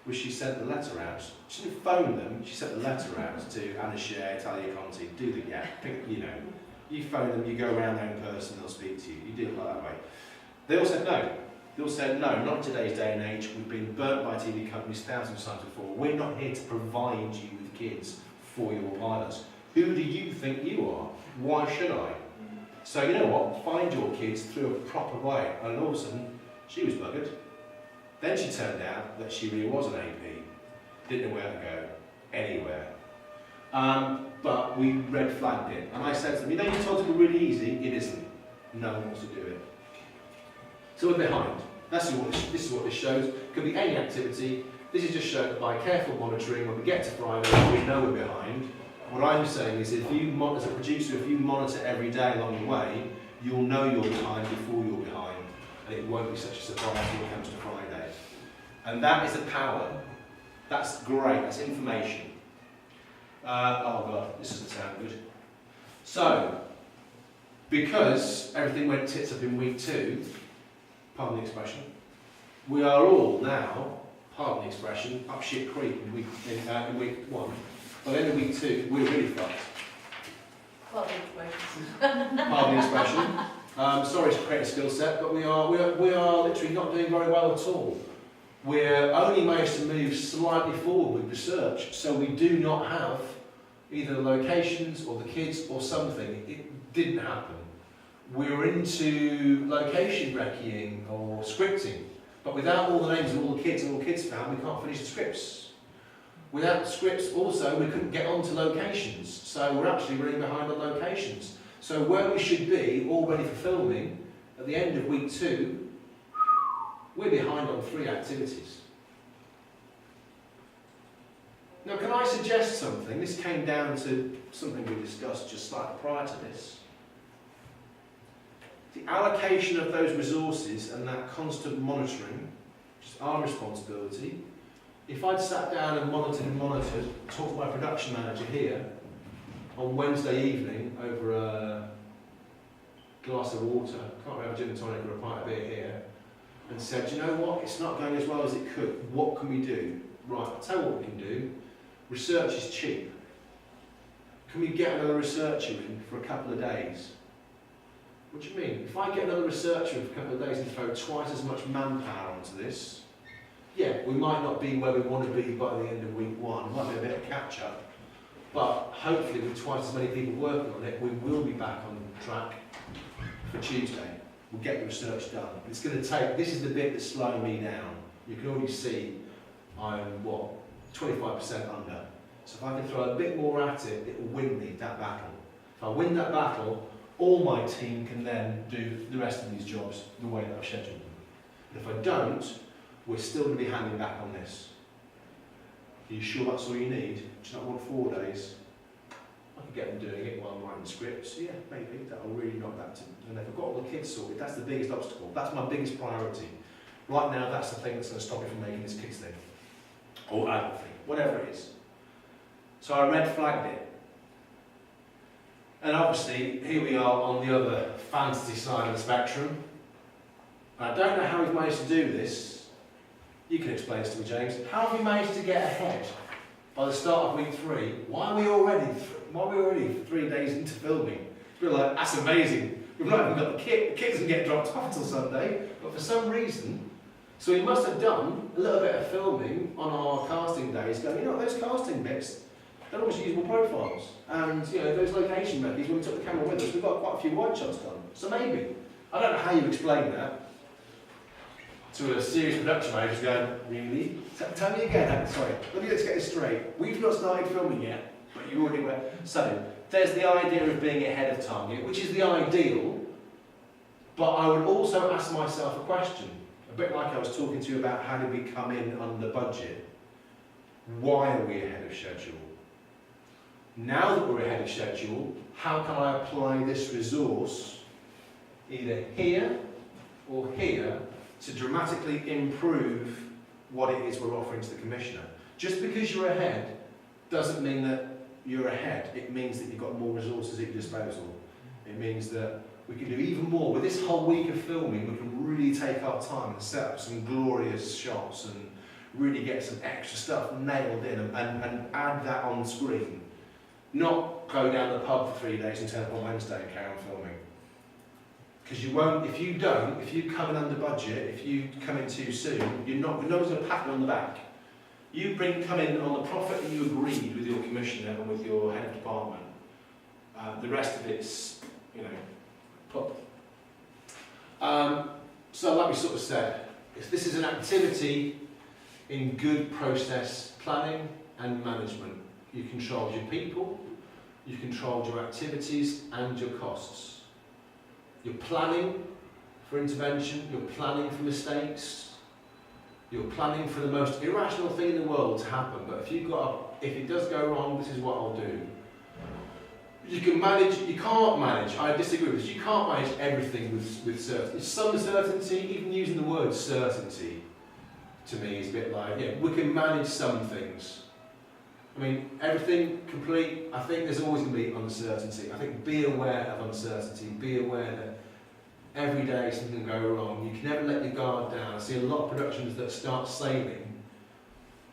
was she sent the letter out. She didn't phone them, she sent the letter out to Anna Share, Italia Conti, do the you know. You phone them, you go around there in person, they'll speak to you. You do it like that way. They all said no. They all said no, not in today's day and age. We've been burnt by TV companies thousands of times before. We're not here to provide you with kids for your pilots. Who do you think you are? Why should I? So you know what? Find your kids through a proper way. And all of a sudden, she was buggered. Then she turned out that she really was an AP, didn't know where to go, anywhere. But we red flagged it, and I said to them, you know, you told it to be really easy, it isn't. No one wants to do it. So we're behind. This is what this shows. Could be any activity. This is just shown that by careful monitoring, when we get to Friday, we know we're behind. What I'm saying is, if you, as a producer, if you monitor every day along the way, you'll know you're behind before you're behind, and it won't be such a surprise when it comes to Friday. And that is a power. That's great, that's information. Oh God, this doesn't sound good. So, because everything went tits up in week 2, pardon the expression, we are all now, pardon the expression, up shit creek in week 1. By the end of week 2, we're really fucked. Pardon the expression. Sorry to create a skill set, but we are literally not doing very well at all. We're only managed to move slightly forward with research, so we do not have either the locations or the kids or something. It didn't happen. We're into location recceing or scripting, but without all the names of all the kids and all the kids found, we can't finish the scripts. Without the scripts also, we couldn't get onto locations, so we're actually running behind on locations. So where we should be, all ready for filming, at the end of week 2, we're behind on 3 activities. Now, can I suggest something? This came down to something we discussed just slightly prior to this. The allocation of those resources and that constant monitoring, which is our responsibility. If I'd sat down and monitored, talked to my production manager here on Wednesday evening over a glass of water, can't remember gin and tonic or a pint of beer here, and said, you know what, it's not going as well as it could, what can we do? Right, I'll tell you what we can do. Research is cheap. Can we get another researcher in for a couple of days? What do you mean? If I get another researcher in for a couple of days and throw twice as much manpower onto this, yeah, we might not be where we want to be by the end of week one. Might be a bit of catch up. But hopefully with twice as many people working on it, we will be back on track for Tuesday. We'll get the research done. It's going to take, this is the bit that's slowing me down. You can already see I'm, 25% under. So if I can throw a bit more at it, it will win me that battle. If I win that battle, all my team can then do the rest of these jobs the way that I've scheduled them. And if I don't, we're still going to be handing back on this. Are you sure that's all you need? Do you not want 4 days? I could get them doing it while I'm writing scripts. Yeah, maybe. That'll really knock that to. And if I've got all the kids sorted, that's the biggest obstacle. That's my biggest priority. Right now, that's the thing that's going to stop me from making this kids thing. Or adult thing. Whatever it is. So I red flagged it. And obviously, here we are on the other fantasy side of the spectrum. I don't know how we've managed to do this. You can explain this to me, James. How have we managed to get ahead by the start of week 3? Why are we already 3 days into filming? We're like, that's amazing. We've not even got the kit. The kit doesn't get dropped off until Sunday. But for some reason, so we must have done a little bit of filming on our casting days, going, you know, those casting bits, they're almost usable profiles. And, you know, those location records, when we took the camera with us, we've got quite a few wide shots done. So maybe. I don't know how you explain that to a serious production manager going, really? Tell me again. Sorry, let's get this straight. We've not started filming yet, but you already were. So, there's the idea of being ahead of target, which is the ideal, but I would also ask myself a question, a bit like I was talking to you about how did we come in under budget. Why are we ahead of schedule? Now that we're ahead of schedule, how can I apply this resource either here or here to dramatically improve what it is we're offering to the Commissioner? Just because you're ahead doesn't mean that you're ahead. It means that you've got more resources at your disposal. It means that we can do even more. With this whole week of filming, we can really take our time and set up some glorious shots and really get some extra stuff nailed in and add that on screen. Not go down the pub for 3 days and turn up on Wednesday and carry on filming. Because you won't, if you come in under budget, if you come in too soon, no one's going to pat you on the back. You come in on the profit that you agreed with your Commissioner and with your head of department. The rest of it's, you know, pop. So like we sort of said, this is an activity in good process planning and management. You control your people, you control your activities and your costs. You're planning for intervention, you're planning for mistakes, you're planning for the most irrational thing in the world to happen, but if it does go wrong, this is what I'll do. You can't manage, I disagree with this, you can't manage everything with certainty. Some certainty, even using the word certainty, to me is a bit like, yeah, we can manage some things. I mean, everything complete, I think there's always going to be uncertainty. I think be aware of uncertainty, be aware that every day something can go wrong. You can never let your guard down. I see a lot of productions that start sailing.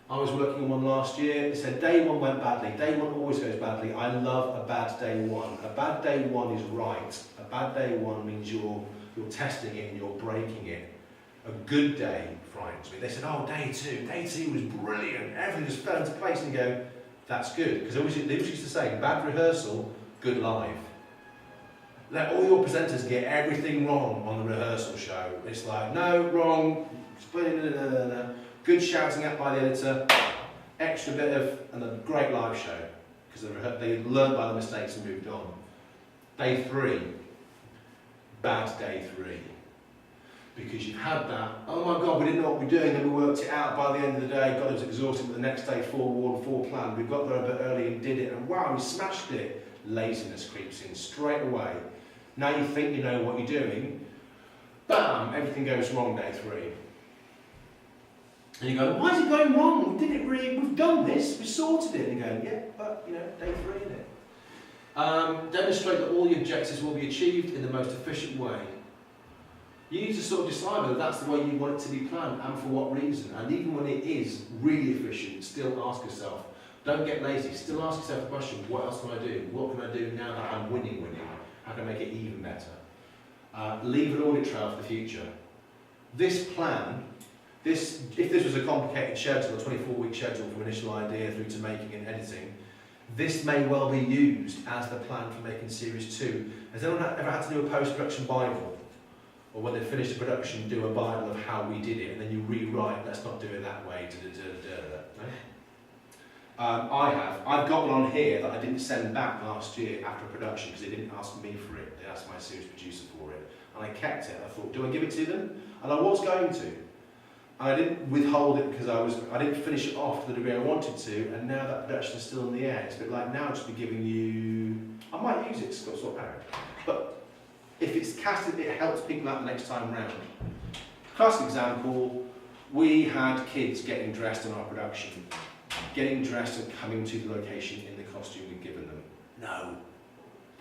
I was working on one last year, it said day 1 went badly. Day 1 always goes badly. I love a bad day 1. A bad day 1 is right. A bad day 1 means you're testing it and you're breaking it. A good day frightens me. They said, oh, day 2 was brilliant. Everything just fell into place, and you go, that's good. Because they always used to say, bad rehearsal, good live. Let all your presenters get everything wrong on the rehearsal show. It's like, no, wrong, good shouting out by the editor, extra bit of, and a great live show. Because they learned by the mistakes and moved on. Day 3, bad day 3. Because you've had that, oh my God, we didn't know what we were doing, then we worked it out by the end of the day, God, it was exhausting, but the next day, forewarned, foreplanned, we got there a bit early and did it, and wow, we smashed it. Laziness creeps in straight away. Now you think you know what you're doing, bam, everything goes wrong day 3. And you go, why is it going wrong? We did it really, we've done this, we sorted it. And you go, yeah, but, you know, day 3, isn't it? Demonstrate that all the objectives will be achieved in the most efficient way. You need to sort of decide whether that's the way you want it to be planned and for what reason. And even when it is really efficient, still ask yourself, don't get lazy, still ask yourself the question, what else can I do? What can I do now that I'm winning? How can I make it even better? Leave an audit trail for the future. This plan, if this was a complicated schedule, a 24-week schedule from initial idea through to making and editing, this may well be used as the plan for making Series 2. Has anyone ever had to do a post-production Bible? Or when they finish the production, do a Bible of how we did it, and then you rewrite, let's not do it that way, no? I have. I've got one on here that I didn't send back last year after production because they didn't ask me for it, they asked my series producer for it. And I kept it, I thought, do I give it to them? And I was going to. And I didn't withhold it because I didn't finish it off to the degree I wanted to, and now that production is still in the air, it's a bit like now I'll just be giving you, I might use it, Scott sort of parent. But if it's casted, it helps people out the next time round. Classic example, we had kids getting dressed in our production, getting dressed and coming to the location in the costume we'd given them. No,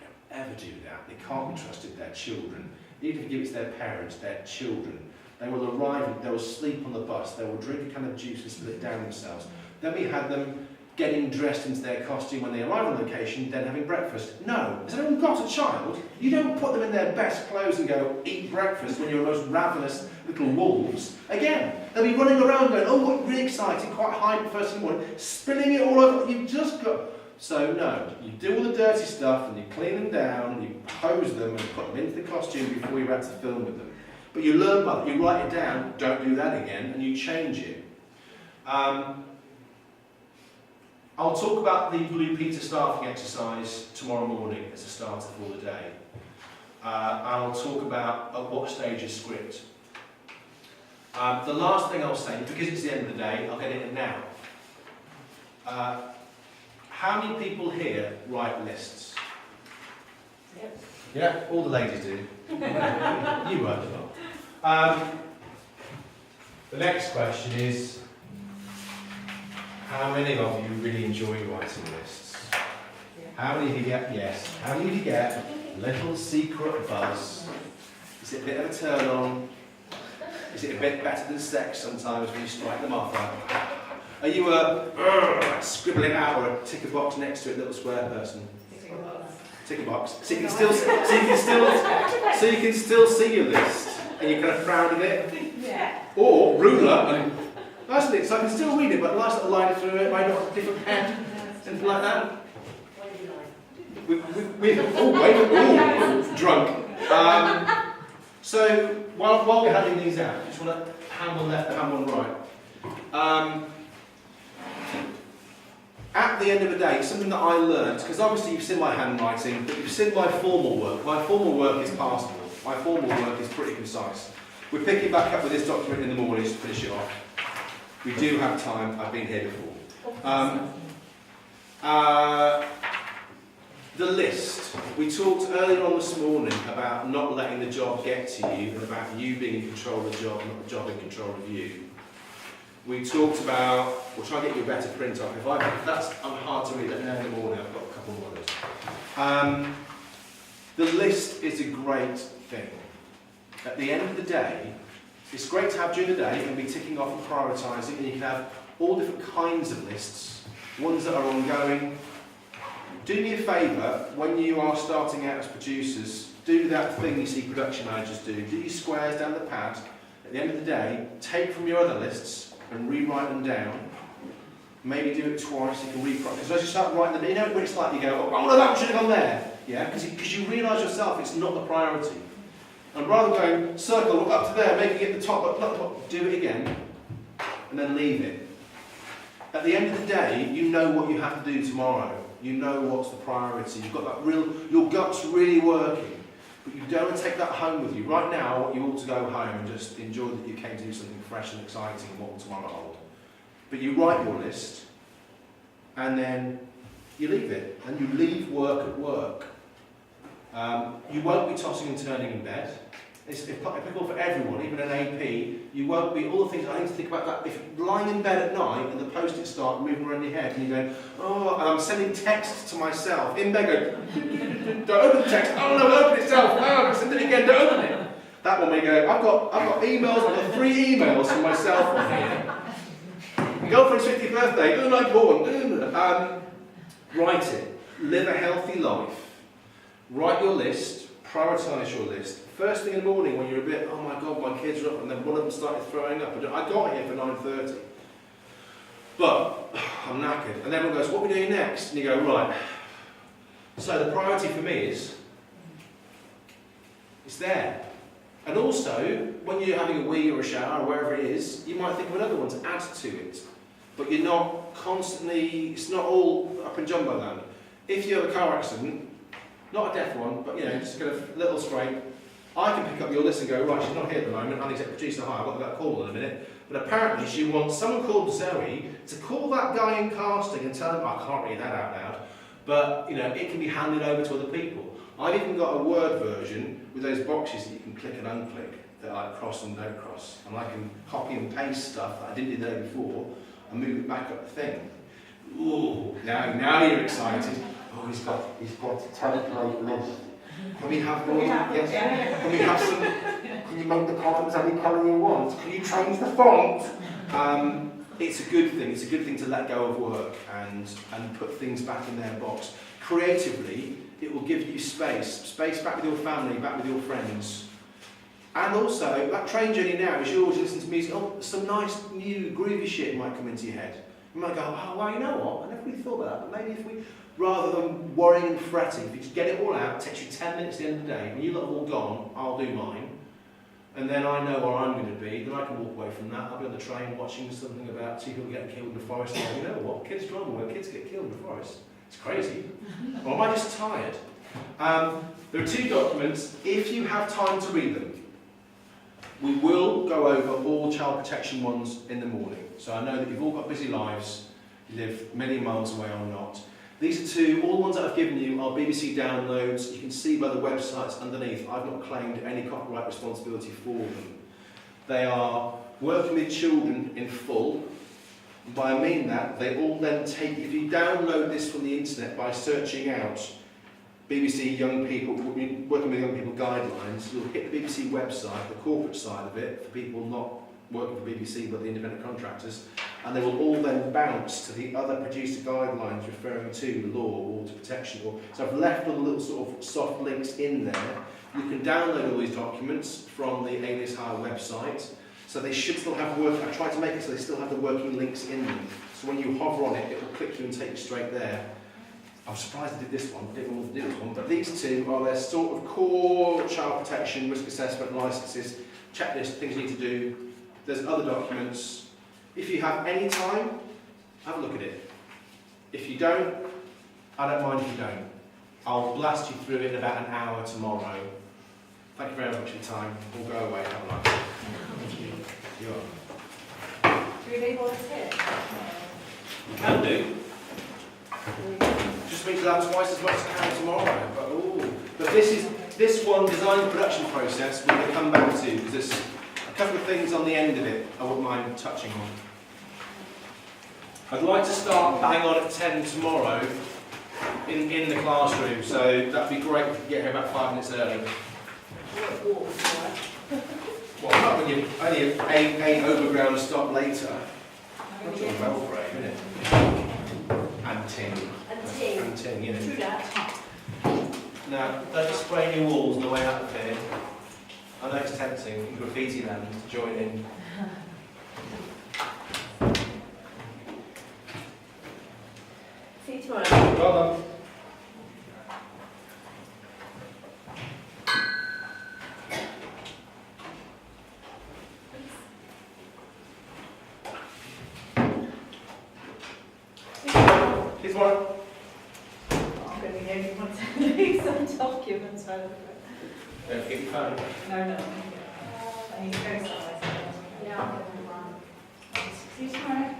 don't ever do that. They can't be trusted, they're children. Even if you give it to their parents, they're children. They will arrive, they will sleep on the bus, they will drink a can of juice and split down themselves. Then we had them getting dressed into their costume when they arrive on location, then having breakfast. No. Has anyone got a child? You don't put them in their best clothes and go, eat breakfast when you're the most ravenous little wolves. Again, they'll be running around going, oh, what really exciting, quite hyped first thing in the morning, spilling it all over. You've just got... So no, you do all the dirty stuff and you clean them down, and you pose them and put them into the costume before you're about to film with them. But you learn by that, you write it down, don't do that again, and you change it. I'll talk about the Blue Peter staffing exercise tomorrow morning as a starter for the day. I'll talk about at what stage is script. The last thing I'll say, because it's the end of the day, I'll get it in now. How many people here write lists? Yep. Yeah, all the ladies do. You write as well. The next question is, how many of you really enjoy writing lists? Yeah. How many of you get, yes, how many of you get a little secret buzz? Is it a bit of a turn on? Is it a bit better than sex sometimes when you strike them off? Are you a scribble it out or a tick a box next to it little square person? Tick a box. So you can still see your list and you're kind of proud of it. Yeah. Or ruler and nice bit, so I can still read it, but a nice little line through it, might not have a different pen, something like that. Drunk. So while we're having these out, just want to hand one left and hand one right. At the end of the day, something that I learned, because obviously you've seen my handwriting, but you've seen my formal work. My formal work is passable. My formal work is pretty concise. We're picking back up with this document in the morning to finish it off. We do have time, I've been here before. The list. We talked earlier on this morning about not letting the job get to you and about you being in control of the job, not the job in control of you. We talked about, we'll try and get you a better print off. If that's hard to read, let me know in the morning, I've got a couple more of those. The list is a great thing. At the end of the day, it's great to have during the day and be ticking off and prioritising, and you can have all different kinds of lists, ones that are ongoing. Do me a favour, when you are starting out as producers, do that thing you see production managers do. Do your squares down the pad. At the end of the day, take from your other lists and rewrite them down. Maybe do it twice, you can rewrite, because as you start writing them, you know what it's like, you go, oh no, that should have gone there. Yeah, because you realise yourself it's not the priority. And rather than going, circle, up to there, making it the top, but not the top, do it again, and then leave it. At the end of the day, you know what you have to do tomorrow. You know what's the priority. You've got that your gut's really working. But you don't want to take that home with you. Right now, you ought to go home and just enjoy that you came to do something fresh and exciting and what will tomorrow hold. But you write your list, and then you leave it, and you leave work at work. You won't be tossing and turning in bed. It's applicable for everyone, even an AP. You won't be, all the things I need to think about that. If you're lying in bed at night and the post-its start moving around your head and you go, oh, and I'm sending texts to myself, in bed going, don't open the text, oh no, it'll open itself, oh, send it again, don't open it. That one where you go, I've got emails, I've got 3 emails from myself on here. Girlfriend's 50th birthday, oh my porn, write it, live a healthy life. Write your list, prioritise your list. First thing in the morning when you're a bit, oh my God, my kids are up, and then one of them started throwing up. I got here for 9:30, but I'm knackered. And then everyone goes, what are we doing next? And you go, right. So the priority for me is, it's there. And also, when you're having a wee or a shower or wherever it is, you might think of another one to add to it. But you're not constantly, it's not all up in jumbo land. If you have a car accident, not a death one, but just kind of little scrape, I can pick up your list and go, right, she's not here at the moment, I need to producer hi, I've got that call in a minute. But apparently she wants someone called Zoe to call that guy in casting and tell him, I can't read that out loud, but it can be handed over to other people. I've even got a Word version with those boxes that you can click and unclick, that I cross and don't cross. And I can copy and paste stuff that I didn't do the day before and move it back up the thing. Ooh, now you're excited. Oh, he's got a template list. Can we have those? Yes. Can we have some? Can you make the columns any colour you want? Can you change the font? It's a good thing. It's a good thing to let go of work and put things back in their box. Creatively, it will give you space back with your family, back with your friends. And also, that train journey now is yours. You listen to music. Oh, some nice new groovy shit might come into your head. You might go, oh, well, you know what? I never really thought about that. But maybe if we, rather than worrying and fretting, if you just get it all out, it takes you 10 minutes at the end of the day. When you lot have all gone, I'll do mine. And then I know where I'm going to be. Then I can walk away from that. I'll be on the train watching something about 2 people getting killed in the forest. And you know what? Kids drama where kids get killed in the forest. It's crazy. Or am I just tired? There are 2 documents. If you have time to read them, we will go over all child protection ones in the morning. So I know that you've all got busy lives, you live a million miles away or not. These are 2, all the ones that I've given you are BBC downloads. You can see by the websites underneath, I've not claimed any copyright responsibility for them. They are working with children in full. By I mean that, they all then take, if you download this from the internet by searching out BBC Young People, working with young people guidelines, you'll hit the BBC website, the corporate side of it, for people not working for BBC but the independent contractors, and they will all then bounce to the other producer guidelines referring to law, water protection. So I've left all the little sort of soft links in there. You can download all these documents from the Alias Hire website, so they should still have work. I tried to make it so they still have the working links in them. So when you hover on it, it will click you and take you straight there. I'm surprised I did this one, didn't want to do this one, but these 2 are their sort of core child protection, risk assessment, licences, checklist, things you need to do. There's other documents. If you have any time, have a look at it. If you don't, I don't mind if you don't. I'll blast you through it in about an hour tomorrow. Thank you very much for your time. We'll go away, have a nice day. Thank you. You are. Do we leave all this here? You can do. Just speak to that twice as much as I can tomorrow. But this one, design and production process, we're going to come back to, because there's a couple of things on the end of it I wouldn't mind touching on. I'd like to start bang on at 10 tomorrow in the classroom, so that'd be great if you could get here about 5 minutes early. Well, not when you only a overground stop later. That's all well frame, isn't it? And tin. And tin, you know. True that. Now, don't just spray your walls on the way out of here. I know it's tempting in graffiti land to join in. See you tomorrow. Well done. See you tomorrow. I'm going to be the only one to leave some documents over. Don't forget your phone. No. I need to go somewhere. Yeah, I'll go and run. See you tomorrow.